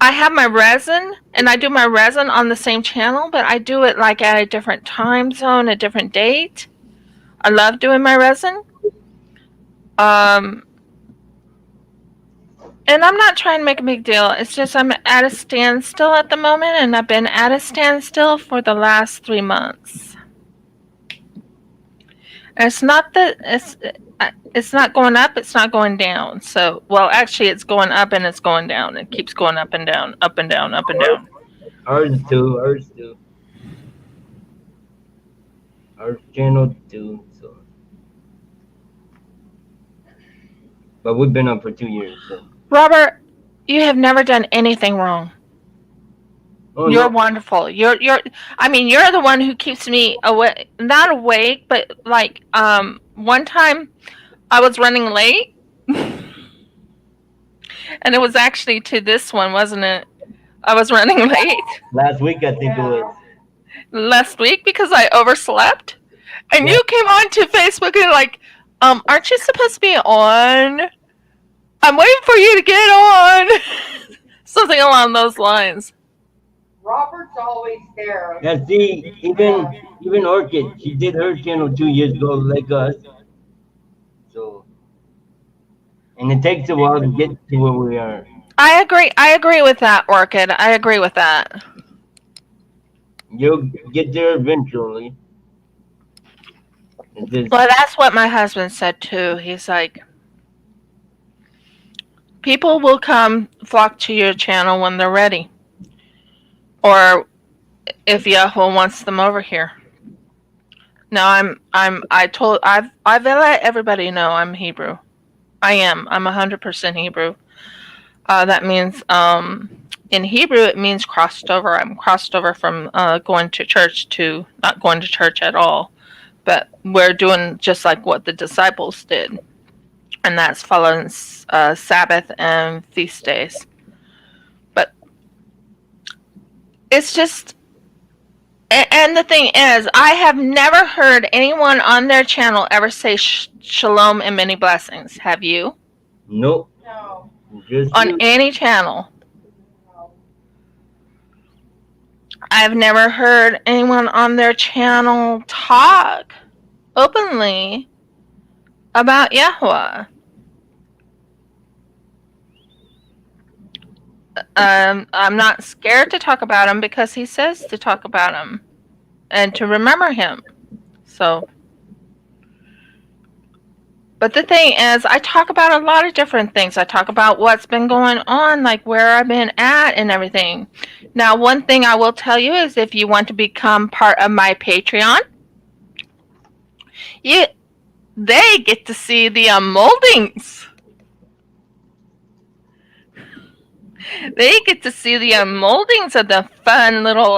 I have my resin, and I do my resin on the same channel, but I do it like at a different time zone, a different date. I love doing my resin. And I'm not trying to make a big deal. It's just I'm at a standstill at the moment, and I've been at a standstill for the last 3 months. And it's not that it's not going up, it's not going down. So, well, actually, it's going up and it's going down. It keeps going up and down, up and down, up and down. Ours too. Ours too. Our channel too. So, but we've been up for 2 years. So. Robert, you have never done anything wrong. Oh, You're no. wonderful. I mean, you're the one who keeps me awake, not awake, but like one time I was running late and it was actually to this one, wasn't it? I was running late Last week I think it was. last week because I overslept. And Yeah. you came on to Facebook and like, aren't you supposed to be on? I'm waiting for you to get on. Something along those lines. Robert's always there. Yeah, see, even Orchid, she did her channel 2 years ago, like us. So, and it takes a while to get to where we are. I agree. I agree with that, Orchid. I agree with that. You'll get there eventually. It's just, Well, that's what my husband said too. He's like, people will come flock to your channel when they're ready, or if Yahweh wants them over here. No, I've let everybody know I'm Hebrew. I am. I'm 100% Hebrew. That means, in Hebrew, it means crossed over. I'm crossed over from going to church to not going to church at all. But we're doing just like what the disciples did, and that's following Sabbath and feast days. But it's just, and the thing is, I have never heard anyone on their channel ever say shalom and many blessings. Have you? nope. No. Just On you. any channel? No. I've never heard anyone on their channel talk openly about Yahweh. I'm not scared to talk about him because he says to talk about him and to remember him. So, but the thing is, I talk about a lot of different things. I talk about what's been going on, like where I've been at and everything. Now, one thing I will tell you is if you want to become part of my Patreon, they get to see the moldings. They get to see the moldings of the fun little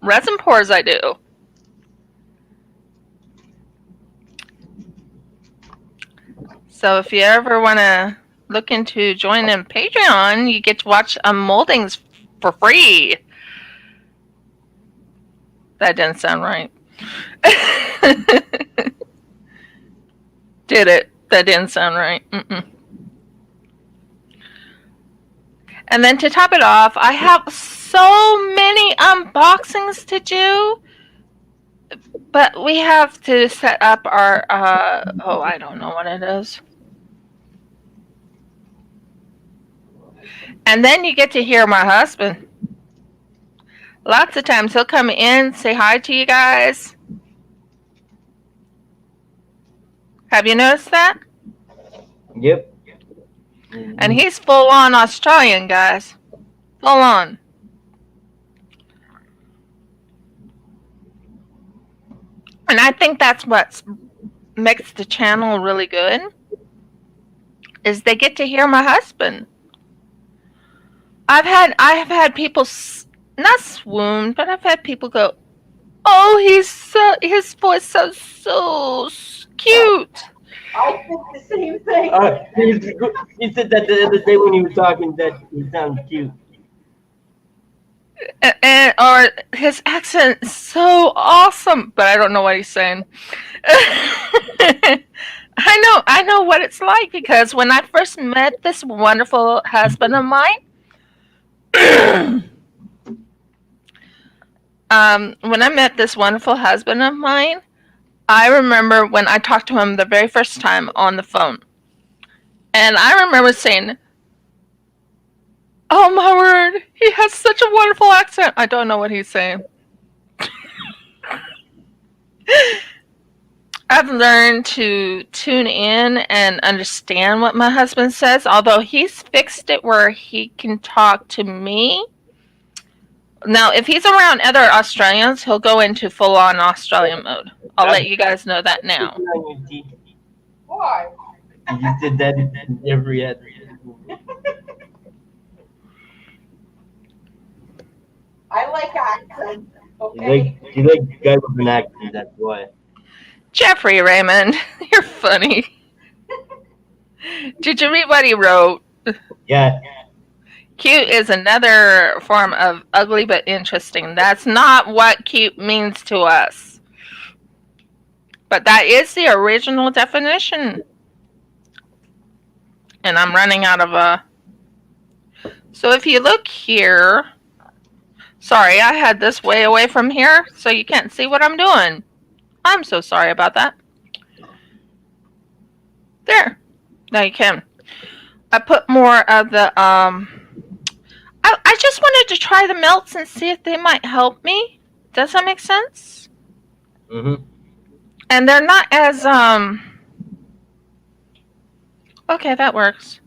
resin pours I do. So if you ever want to look into joining Patreon, you get to watch moldings for free. That didn't sound right. Did it? That didn't sound right. Mm-mm. And then to top it off, I have so many unboxings to do, but we have to set up our oh, I don't know what it is. And then you get to hear my husband. Lots of times he'll come in, say hi to you guys. Have you noticed that? Yep. And Hmm. he's full on Australian, guys. Full on. And I think that's what makes the channel really good is they get to hear my husband. I have had people not swoon, but I've had people go, "Oh, his voice sounds so cute." I think the same thing. You said that the other day when you were talking that he sounds cute. And or his accent is so awesome, but I don't know what he's saying. I know what it's like because when I first met this wonderful husband of mine, when I met this wonderful husband of mine, I remember when I talked to him the very first time on the phone, and I remember saying, "Oh my word, he has such a wonderful accent." I don't know what he's saying. I've learned to tune in and understand what my husband says, although he's fixed it where he can talk to me. Now, if he's around other Australians, he'll go into full on Australian mode. I'll Stop let you guys know that now. picking on your teeth. Why? You just did that in every ad. I like accents. You Okay. like guy with an accent, that's why. Jeffrey Raymond, you're funny. Did you read what he wrote? Yeah. Cute is another form of ugly but interesting. That's not what cute means to us. But that is the original definition. And I'm running out of a. So if you look here. Sorry, I had this way away from here, so you can't see what I'm doing. I'm so sorry about that. There. Now you can. I put more of the I just wanted to try the melts and see if they might help me. Does that make sense? Mm-hmm. And they're not as okay, that works.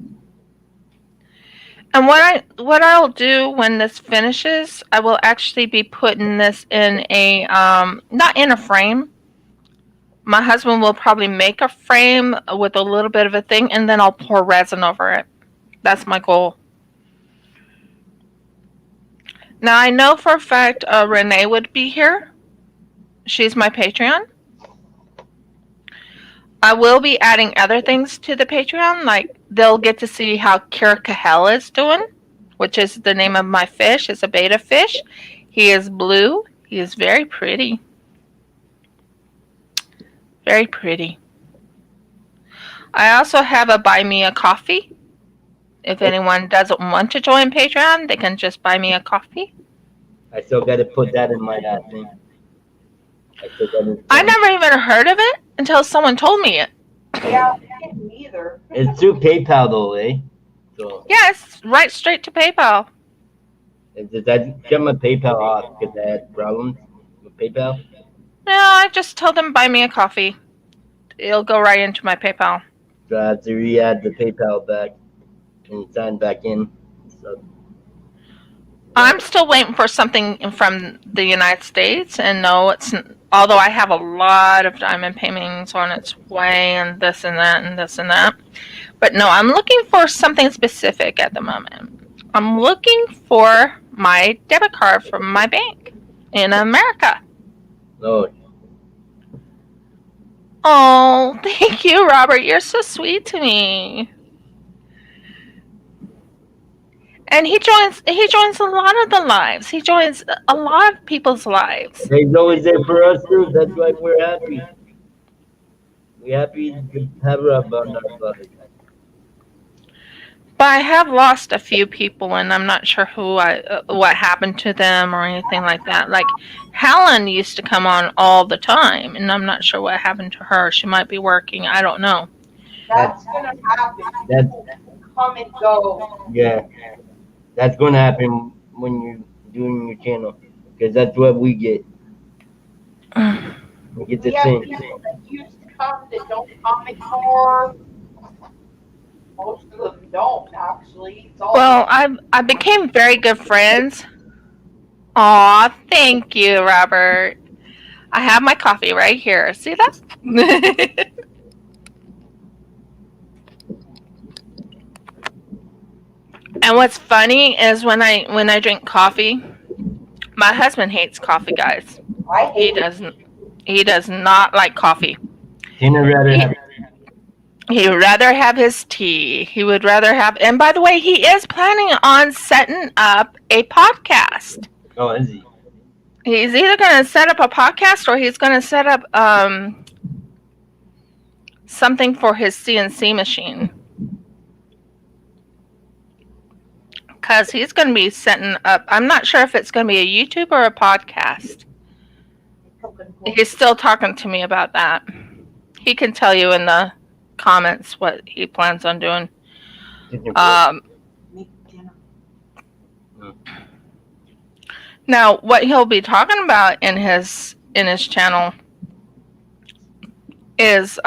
And what I'll do when this finishes, I will actually be putting this in a not in a frame. My husband will probably make a frame with a little bit of a thing and then I'll pour resin over it. That's my goal. Now I know for a fact Renee would be here. She's my Patreon. I will be adding other things to the Patreon, like they'll get to see how Kira Kahel is doing, which is the name of my fish. It's a beta fish. He is blue. He is very pretty. Very pretty. I also have a buy me a coffee. If anyone doesn't want to join Patreon, they can just buy me a coffee. I still got to put that in my thing. I still got to. I never even heard of it until someone told me it. Yeah, I didn't either. It's through PayPal though, eh? So Yes, right straight to PayPal. I shut my PayPal off because I had problems with PayPal. No, I just told them buy me a coffee. It'll go right into my PayPal. So I had to re-add the PayPal back and sign back in. So I'm still waiting for something from the United States, and no, it's although I have a lot of diamond paintings on its way, and this and that and this and that. But no, I'm looking for something specific at the moment. I'm looking for my debit card from my bank in America. no, Oh, thank you, Robert. You're so sweet to me. And he joins a lot of the lives. He joins a lot of people's lives. he's always there for us too. That's why we're happy. We're happy to have her up on our side. But I have lost a few people, and I'm not sure what happened to them or anything like that. Like Helen used to come on all the time, and I'm not sure what happened to her. She might be working. I don't know. That That's gonna happen. that People come and go. yeah, that's gonna happen when you're doing your channel, because that's what we get. We get the We have same. people that used to come that don't come anymore. Most of them don't actually. It's all Well, new. I became very good friends. Aw, thank you, Robert. I have my coffee right here. See that? And what's funny is when I drink coffee, my husband hates coffee, guys. I He hate it. doesn't. He does not like coffee. Tina rather He have he would rather have his tea. He would rather have. And by the way, he is planning on setting up a podcast. oh, is he? He's either going to set up a podcast or he's going to set up something for his CNC machine. Because he's going to be setting up. I'm not sure if it's going to be a YouTube or a podcast. He's still talking to me about that. He can tell you in the comments what he plans on doing. Um, now, what he'll be talking about in his channel is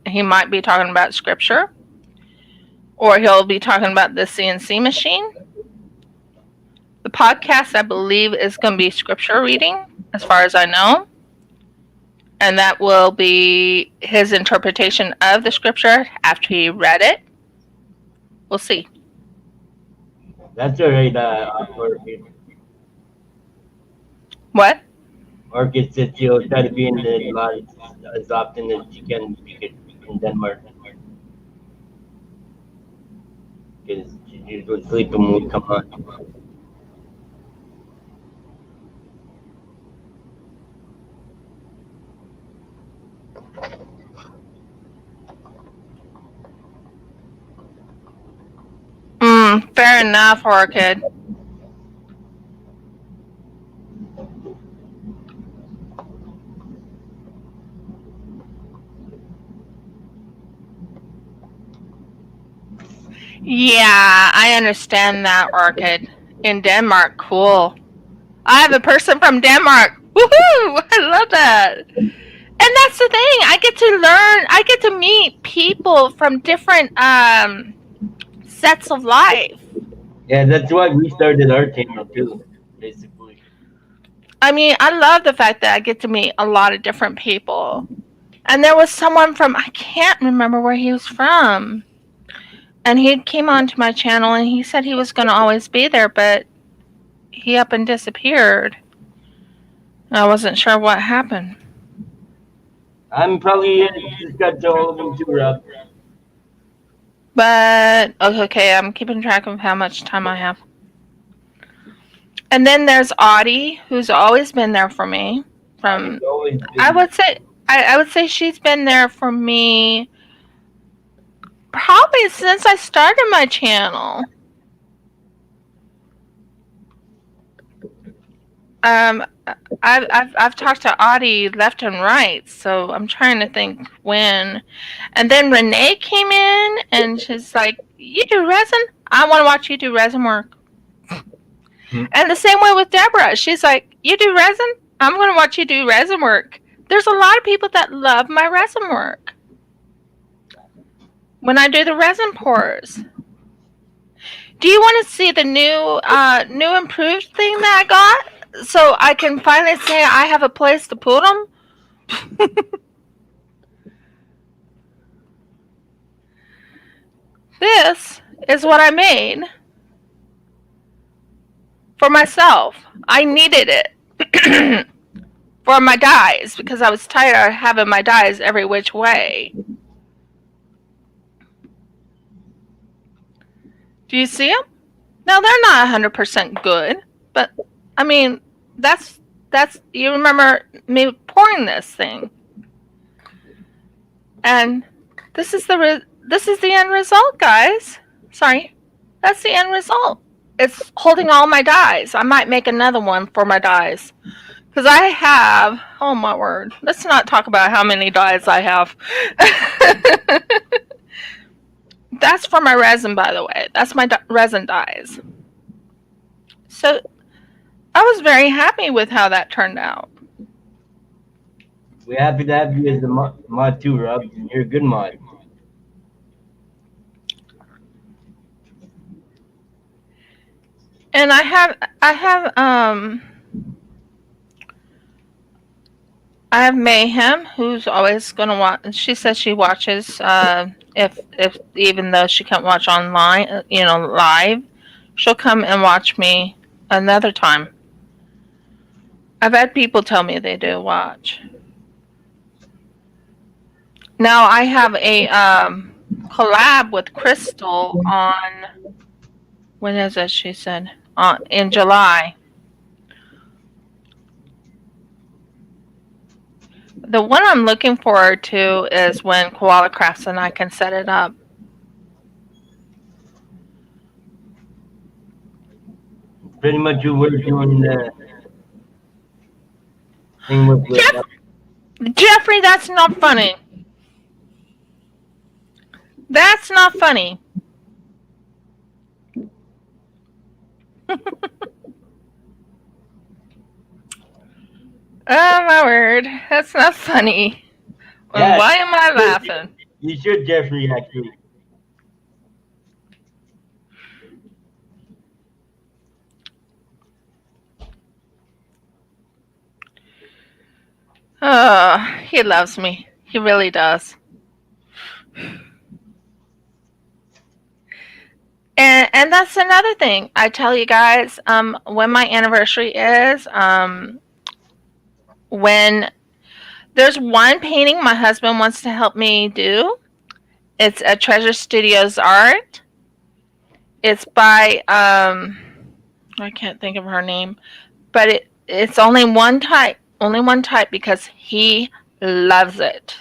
he might be talking about scripture, or he'll be talking about the CNC machine. The podcast, I believe, is going to be scripture reading, as far as I know. And that will be his interpretation of the scripture after he read it. We'll see. That's alright. Orchid. What? Orchid said she'll try to be in the live as often as she can in Denmark, because she usually sleep when we come on. Fair enough, Orchid. Yeah, I understand that, Orchid. In Denmark, cool. I have a person from Denmark. Woohoo! I love that. And that's the thing. I get to learn. I get to meet people from different sets of life. Yeah, that's why we started our channel too, basically. I mean, I love the fact that I get to meet a lot of different people. And there was someone from, I can't remember where he was from. And he came onto my channel and he said he was going to always be there, but he up and disappeared. I wasn't sure what happened. I'm probably just got to all of them too, Rob. But, okay, I'm keeping track of how much time I have. And then there's Audie, who's always been there for me. From, I would say she's been there for me probably since I started my channel. I've talked to Audie left and right, so I'm trying to think when. And then Renee came in and she's like, "You do resin? I want to watch you do resin work." And the same way with Deborah. She's like, "You do resin? I'm going to watch you do resin work." There's a lot of people that love my resin work. When I do the resin pours. Do you want to see the new improved thing that I got? So I can finally say I have a place to put them? This is what I made for myself. I needed it for my dies because I was tired of having my dies every which way. Do you see them? Now they're not 100% good, but I mean that's you remember me pouring this thing, and this is the end result, guys. Sorry. That's the end result. It's holding all my dies. I might make another one for my dies. Because I have, oh my word, let's not talk about how many dies I have. That's for my resin, by the way. That's my resin dies. So I was very happy with how that turned out. We're happy to have you as the mod too, Rob. You're a good mod. And I have Mayhem, who's always gonna watch. She says she watches. If even though she can't watch online, live, she'll come and watch me another time. I've had people tell me they do watch. Now I have a collab with Crystal on, when is it? She said in July. The one I'm looking forward to is when Koala Crafts and I can set it up. Pretty much you were doing the thing with Jeffrey, that's not funny. That's not funny. Oh my word, that's not funny. Yeah, Why am I laughing? you should, Jeffrey, actually. Oh, he loves me. He really does. And that's another thing I tell you guys. When my anniversary is, when there's one painting my husband wants to help me do. It's a Treasure Studios art. It's by I can't think of her name, but it's only one type because he loves it.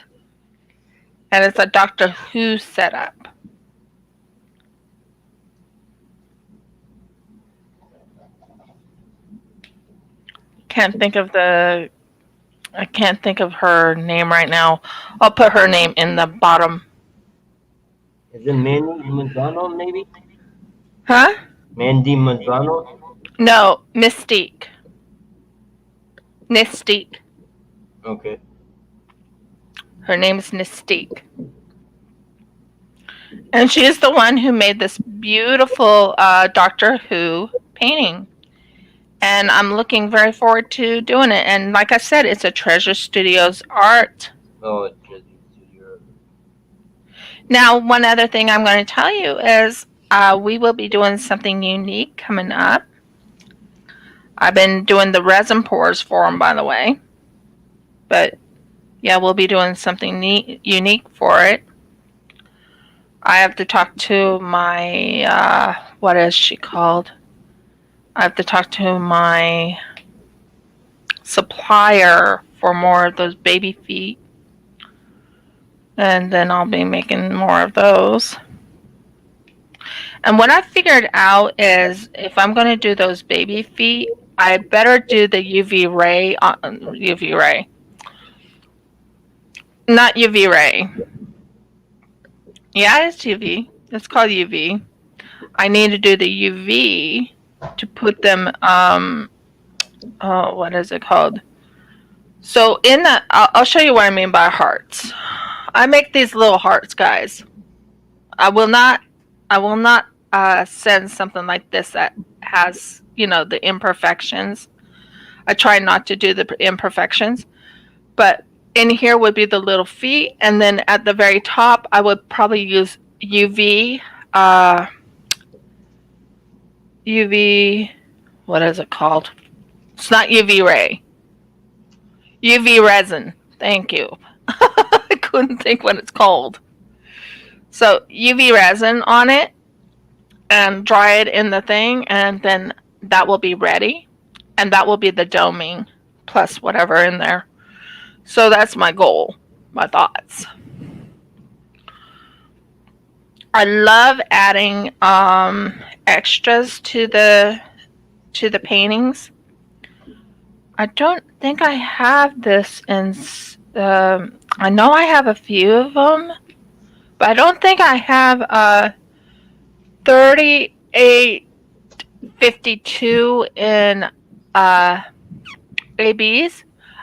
And it's a Doctor Who setup. I can't think of her name right now. I'll put her name in the bottom. Is it Mandy Manzano, maybe? Huh? Mandy Manzano? No, Mystique. Mystique. Okay. Her name is Mystique. And she is the one who made this beautiful Doctor Who painting. And I'm looking very forward to doing it. And like I said, it's a Treasure Studios art. Oh, it's Treasure Studio. Now, one other thing I'm going to tell you is we will be doing something unique coming up. I've been doing the resin pours for them, by the way. But yeah, we'll be doing something unique for it. I have to talk to my, what is she called? I have to talk to my supplier for more of those baby feet. And then I'll be making more of those. And what I figured out is if I'm going to do those baby feet, I better do the UV ray. Not UV ray. Yeah, it's UV. It's called UV. I need to do the UV to put them, what is it called? So in that, I'll show you what I mean by hearts. I make these little hearts, guys. I will not send something like this that has, the imperfections. I try not to do the imperfections, but in here would be the little feet, and then at the very top, I would probably use UV, what is it called? It's not UV ray. UV resin. Thank you. I couldn't think what it's called. So UV resin on it and dry it in the thing, and then that will be ready. And that will be the doming plus whatever in there. So that's my goal, my thoughts. I love adding extras to the paintings. I don't think I have this in. I know I have a few of them, but I don't think I have 3852 in ABs.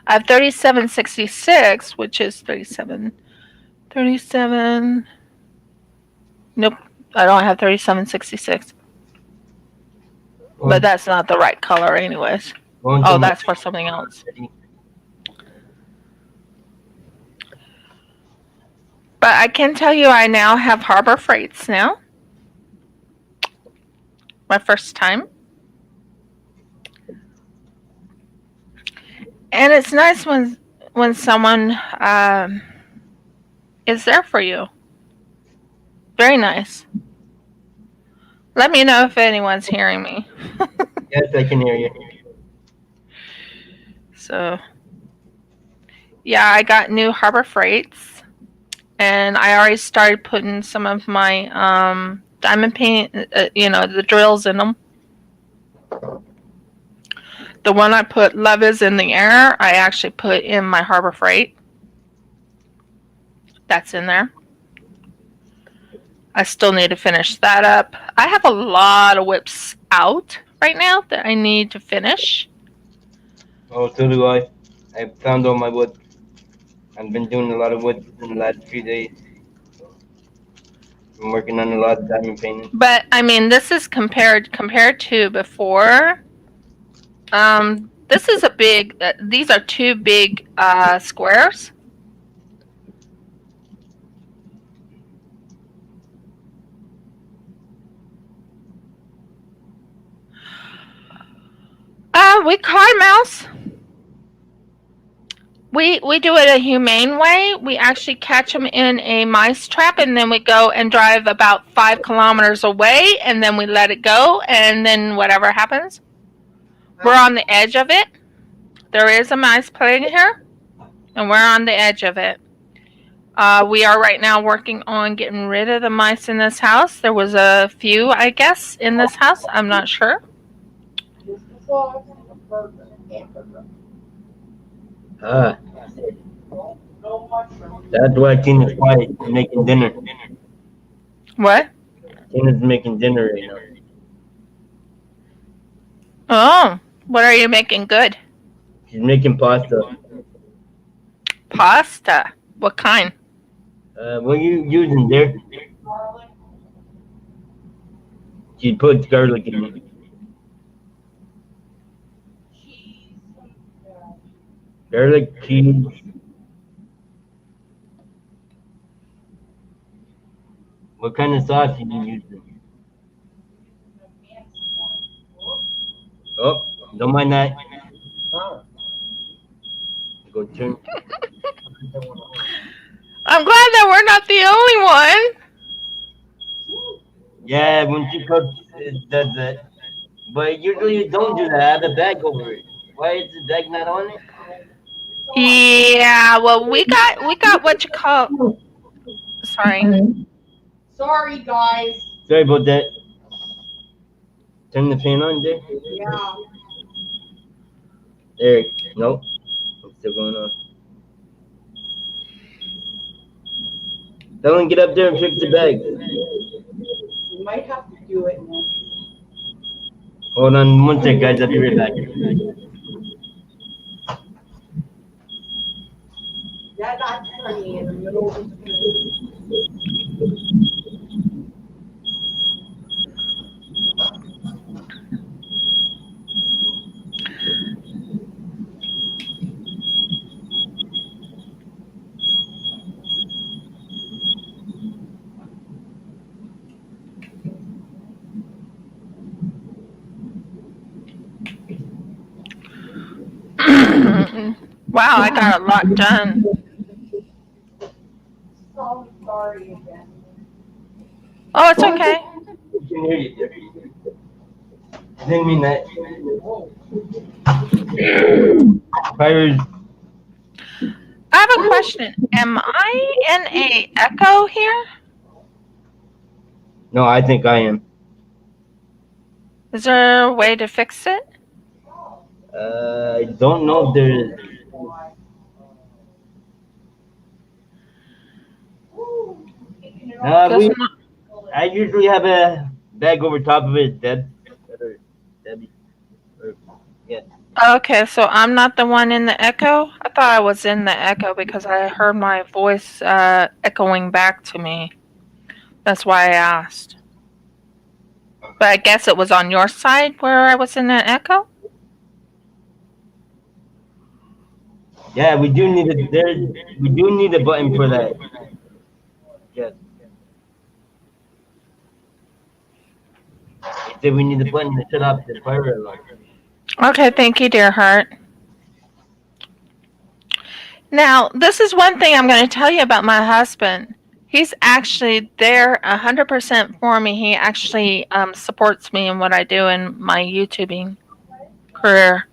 I have 3766, which is 37. Nope, I don't have 3766. But that's not the right color, anyways. Oh, that's for something else. But I can tell you I now have Harbor Freights now. My first time. And it's nice when someone is there for you. Very nice. Let me know if anyone's hearing me. Yes, I can hear you. So, yeah, I got new Harbor Freights. And I already started putting some of my diamond paint, the drills in them. The one I put Love Is in the Air, I actually put in my Harbor Freight. That's in there. I still need to finish that up. I have a lot of whips out right now that I need to finish. Oh, so do I. I found all my wood. I've been doing a lot of wood in the last few days. I'm working on a lot of diamond painting. But I mean, this is compared to before. This is a big. These are two big squares. We caught a mouse. We do it a humane way. We actually catch them in a mice trap, and then we go and drive about 5 kilometers away, and then we let it go, and then whatever happens. We're on the edge of it. There is a mice plague here, and we're on the edge of it. We are right now working on getting rid of the mice in this house. There was a few, I guess, in this house. I'm not sure. Ah. That's why Tina's quiet, making dinner. What? Tina's making dinner right now. Oh, what are you making good? She's making pasta. Pasta? What kind? What are you using there? She puts garlic in it. Garlic, cheese. What kind of sauce are you using? Oh, don't mind that. Go turn. I'm glad that we're not the only one. Yeah, when she cooks, it does that. But usually you don't do that. I have a bag over it. Why is the bag not on it? Yeah, well, we got what you call. Sorry. Sorry, guys. Sorry about that. Turn the fan on there. Yeah. There. Nope. It's still going on. Someone get up there and fix the bag. We might have to do it. Hold on one sec, guys. I'll be right back. Yeah, that's funny in the middle of the Wow, I got a lot done. So sorry again. Oh, it's okay. I can hear you. I didn't mean that. Fires. I have a question. Am I in a echo here? No, I think I am. Is there a way to fix it? I don't know if there is. Because We I usually have a bag over top of it, Debbie. Or, yeah. okay, so I'm not the one in the echo. I thought I was in the echo because I heard my voice echoing back to me. That's why I asked. But I guess it was on your side where I was in the echo. Yeah, we do need a button for that. Yes. They said we need a button to shut off the fire alarm. Okay, thank you, dear heart. Now, this is one thing I'm going to tell you about my husband. He's actually there 100% for me. He actually supports me in what I do in my YouTubing career.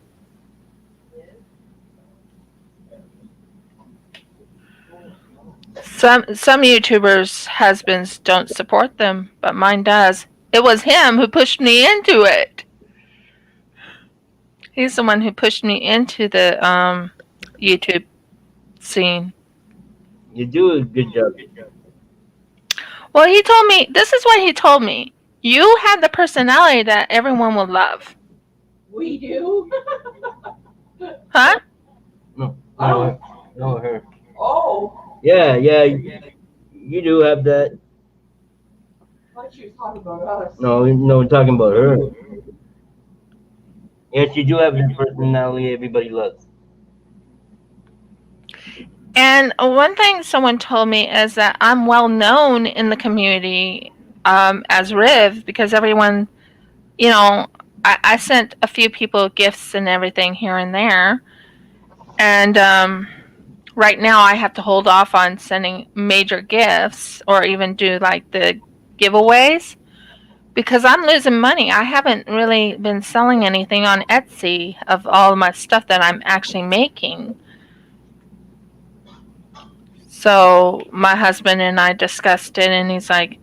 Some YouTubers' husbands don't support them, but mine does. It was him who pushed me into it. He's the one who pushed me into the YouTube scene. You do a good job. Well, he told me, this is what he told me. You have the personality that everyone will love. We do. Huh? No, I don't. no, her. Oh, Yeah, you do have that. I thought she was talking about us. No, we're talking about her. Yes, you do have the personality everybody loves. And one thing someone told me is that I'm well known in the community as Riv because everyone, you know, I sent a few people gifts and everything here and there. And right now I have to hold off on sending major gifts or even do like the giveaways because I'm losing money. I haven't really been selling anything on Etsy of all my stuff that I'm actually making. So my husband and I discussed it, and he's like,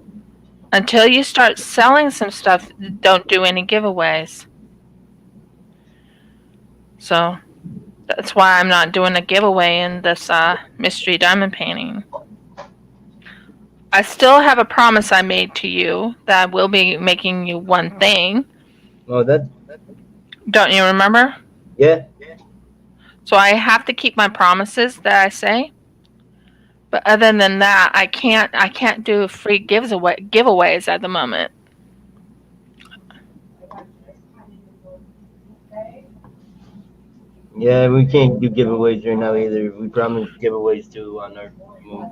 until you start selling some stuff, don't do any giveaways. So that's why I'm not doing a giveaway in this mystery diamond painting. I still have a promise I made to you that I will be making you one thing. Oh, that. Don't you remember? Yeah. So I have to keep my promises that I say. But other than that, I can't do free giveaways at the moment. Yeah, we can't do giveaways right now either. We promised giveaways too on our move.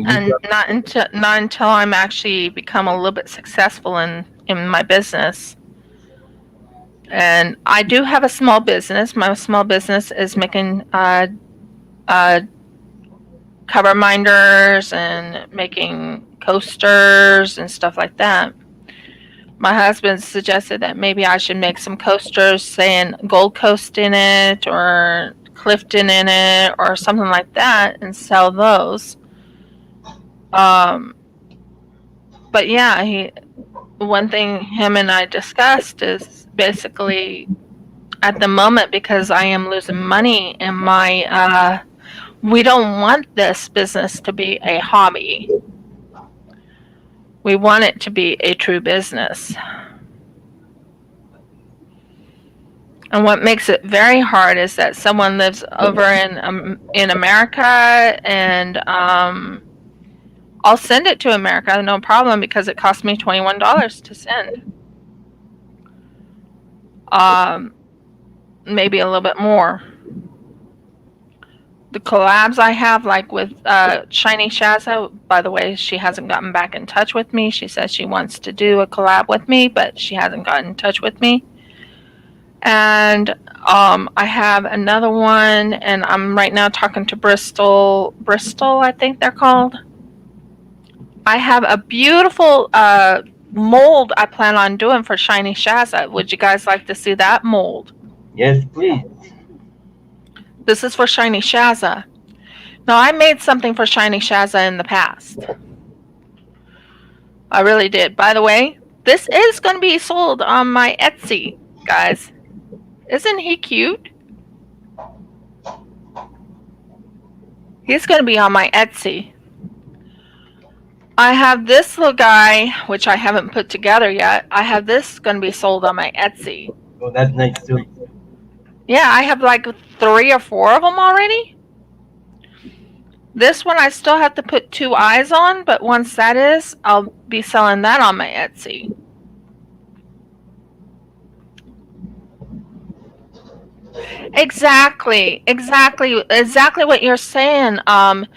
And not until I'm actually become a little bit successful in my business. And I do have a small business. My small business is making cover minders and making coasters and stuff like that. My husband suggested that maybe I should make some coasters saying Gold Coast in it or Clifton in it or something like that and sell those. But yeah, one thing him and I discussed is basically at the moment because I am losing money in my we don't want this business to be a hobby. We want it to be a true business. And what makes it very hard is that someone lives over in America, and I'll send it to America, no problem, because it cost me $21 to send. Maybe a little bit more. The collabs I have, like with Shiny Shaza, by the way, she hasn't gotten back in touch with me. She says she wants to do a collab with me, but she hasn't gotten in touch with me. And I have another one, and I'm right now talking to Bristol, I think they're called. I have a beautiful mold I plan on doing for Shiny Shaza. Would you guys like to see that mold? Yes, please. This is for Shiny Shaza. Now, I made something for Shiny Shaza in the past. I really did. By the way, this is going to be sold on my Etsy, guys. Isn't he cute? He's going to be on my Etsy. I have this little guy, which I haven't put together yet. I have this going to be sold on my Etsy. Oh, that's nice too. Yeah, I have like 3 or 4 of them already. This one I still have to put 2 eyes on, but once that is, I'll be selling that on my Etsy. Exactly what you're saying. And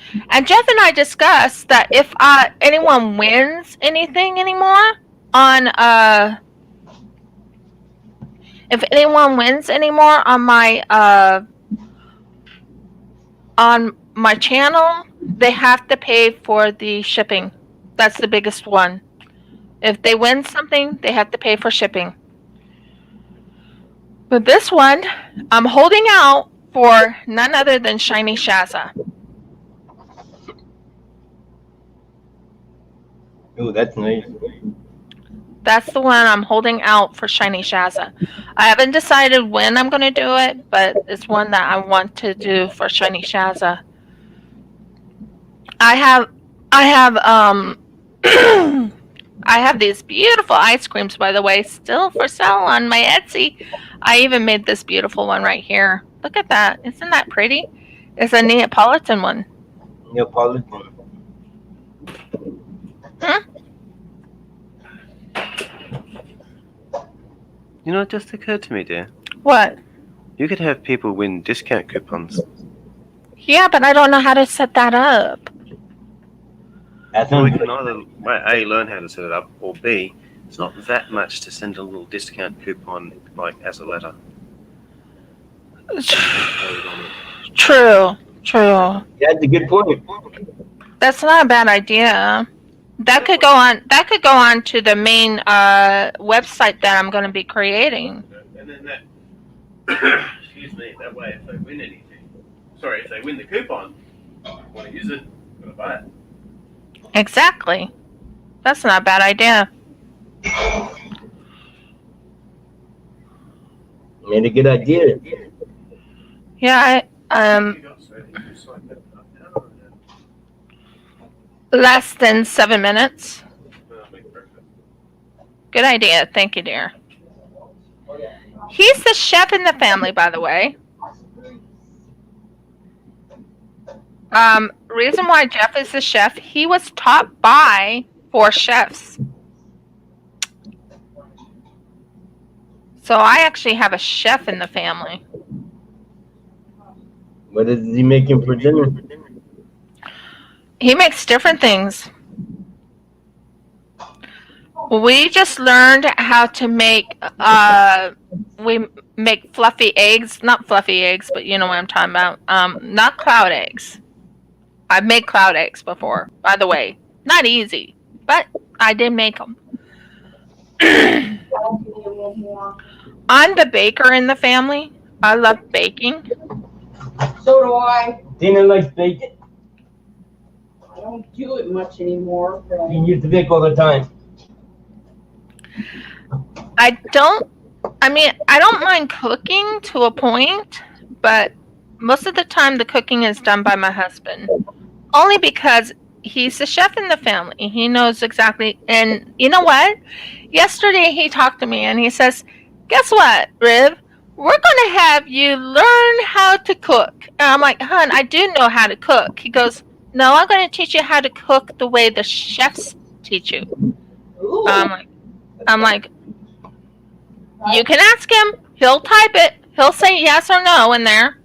Jeff and I discussed that if anyone wins anything anymore on if anyone wins anymore on my channel, they have to pay for the shipping. That's the biggest one. If they win something, they have to pay for shipping. But this one, I'm holding out for none other than Shiny Shaza. Oh, that's nice. That's the one I'm holding out for Shiny Shaza. I haven't decided when I'm going to do it, but it's one that I want to do for Shiny Shaza. I have I have these beautiful ice creams, by the way, still for sale on my Etsy. I even made this beautiful one right here. Look at that. Isn't that pretty? It's a Neapolitan one. Neapolitan. You know, it just occurred to me, dear. What? You could have people win discount coupons. Yeah, but I don't know how to set that up. That So we sounds can good. either A, learn how to set it up, or B, it's not that much to send a little discount coupon, like, as a letter. True. Yeah, that's a good point. That's not a bad idea. That could go on to the main website that I'm going to be creating. And then that, excuse me, that way if they win anything, if they win the coupon, want to use it, gotta buy it. Exactly. That's not a bad idea. Made a good idea. Yeah, less than 7 minutes. Good idea. Thank you, dear. He's the chef in the family, by the way. Reason why Jeff is the chef, he was taught by 4 chefs. So I actually have a chef in the family. What is he making for dinner? He makes different things. We just learned how to make, we make fluffy eggs. Not fluffy eggs, but you know what I'm talking about. Not cloud eggs. I've made cloud eggs before, by the way. Not easy, but I did make them. I'm the baker in the family. I love baking. So do I. Dina likes bacon. I don't do it much anymore. But You used to bake all the time. I don't mind cooking to a point, but most of the time the cooking is done by my husband. Only because he's the chef in the family. He knows exactly. And you know what? Yesterday he talked to me and he says, guess what, Riv? We're going to have you learn how to cook. And I'm like, hon, I do know how to cook. He goes, no, I'm going to teach you how to cook the way the chefs teach you. ooh, I'm like, you can ask him. He'll type it. He'll say yes or no in there.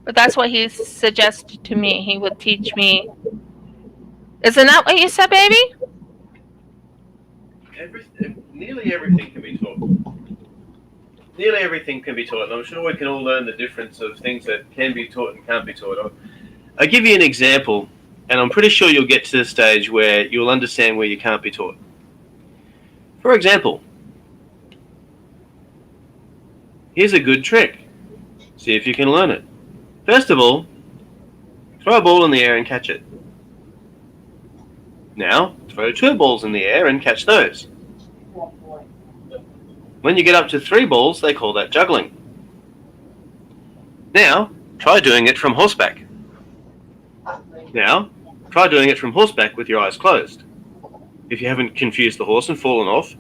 But that's what he suggested to me. He would teach me. Isn't that what you said, baby? Nearly everything can be taught. Nearly everything can be taught, and I'm sure we can all learn the difference of things that can be taught and can't be taught. I'll give you an example, and I'm pretty sure you'll get to the stage where you'll understand where you can't be taught. For example, here's a good trick. See if you can learn it. First of all, throw a ball in the air and catch it. Now, throw 2 balls in the air and catch those. When you get up to 3 balls, they call that juggling. Now, try doing it from horseback. Now, try doing it from horseback with your eyes closed. If you haven't confused the horse and fallen off,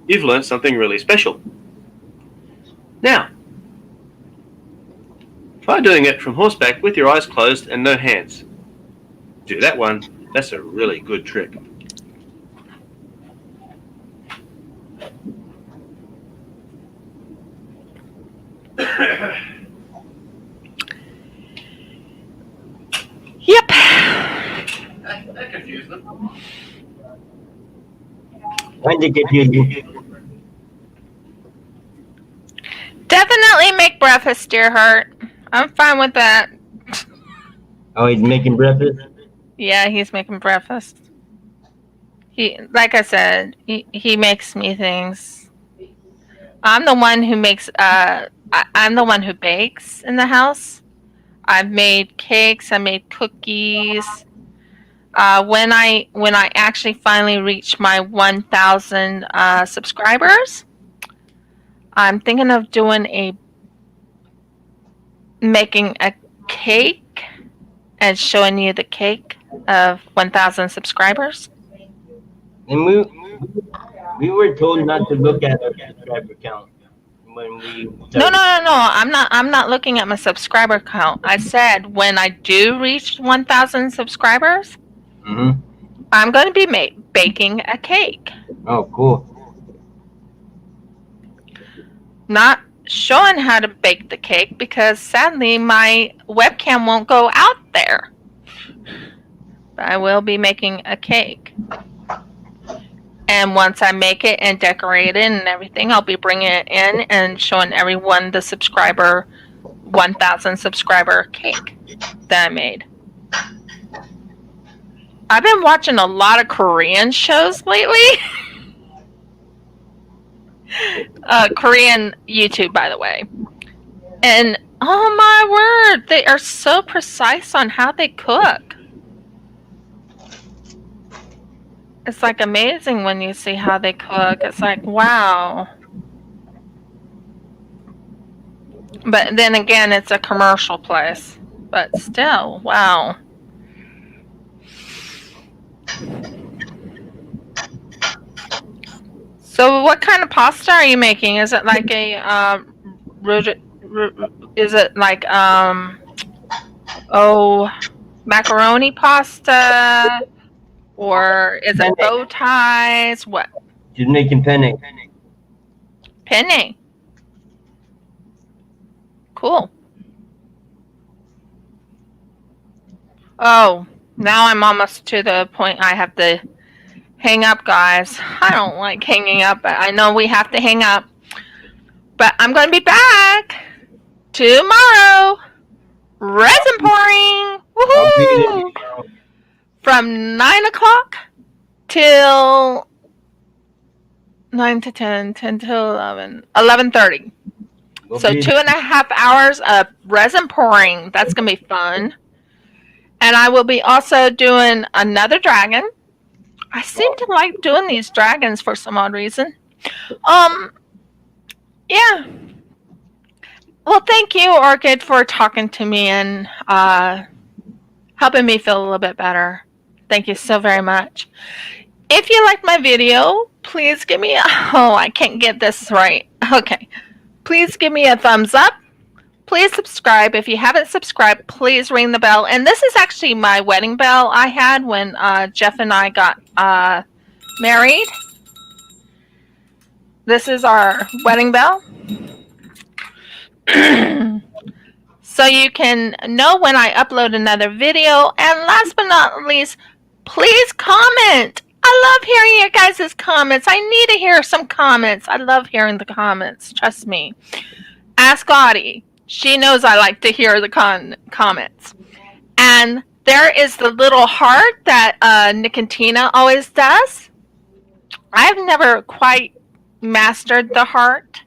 you've learnt something really special. Now, try doing it from horseback with your eyes closed and no hands. Do that one. That's a really good trick. Yep. That confused them. Why did they confuse you? Definitely make breakfast, dear heart. I'm fine with that. Oh, he's making breakfast? Yeah, he's making breakfast. He, like I said, he makes me things. I'm the one who makes. I'm the one who bakes in the house. I've made cakes. I made cookies. When I actually finally reach my 1,000 subscribers, I'm thinking of making a cake and showing you the cake of 1,000 subscribers. And we were told not to look at our subscriber count when we No. I'm not looking at my subscriber count. I said when I do reach 1,000 subscribers, Mm-hmm. I'm going to be baking a cake. Oh, cool. Not showing how to bake the cake because sadly my webcam won't go out there. But I will be making a cake. And once I make it and decorate it and everything, I'll be bringing it in and showing everyone the 1,000 subscriber cake that I made. I've been watching a lot of Korean shows lately. Korean YouTube, by the way. And oh my word, they are so precise on how they cook. It's like amazing when you see how they cook. It's like, wow. But then again, it's a commercial place. But still, wow. So what kind of pasta are you making? Is it like a is it like macaroni pasta, or is it bow ties? What? She's making penne. Penne. Cool. Oh, now I'm almost to the point I have to hang up, guys. I don't like hanging up, but I know we have to hang up. But I'm going to be back tomorrow. Resin pouring. Woohoo! From 9 o'clock till 9 to 10, 10 to 11, 11:30. So 2.5 hours of resin pouring. That's going to be fun. And I will be also doing another dragon. I seem to like doing these dragons for some odd reason. Yeah. Well, thank you, Orchid, for talking to me and helping me feel a little bit better. Thank you so very much. If you like my video, please give me I can't get this right. Okay. Please give me a thumbs up. Please subscribe. If you haven't subscribed, please ring the bell. And this is actually my wedding bell I had when Jeff and I got married. This is our wedding bell. So you can know when I upload another video. And last but not least, please comment. I love hearing your guys' comments. I need to hear some comments. I love hearing the comments. Trust me. Ask Audie. She knows I like to hear the comments. And there is the little heart that Nick and Tina always does. I've never quite mastered the heart.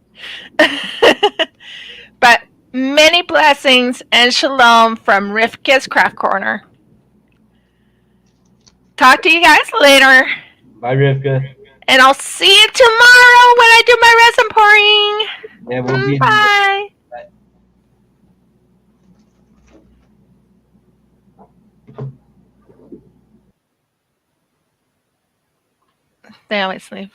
But many blessings and shalom from Rivka's Craft Corner. talk to you guys later. Bye, Rivka. And I'll see you tomorrow when I do my resin pouring. Yeah, we'll be. Bye. They always leave.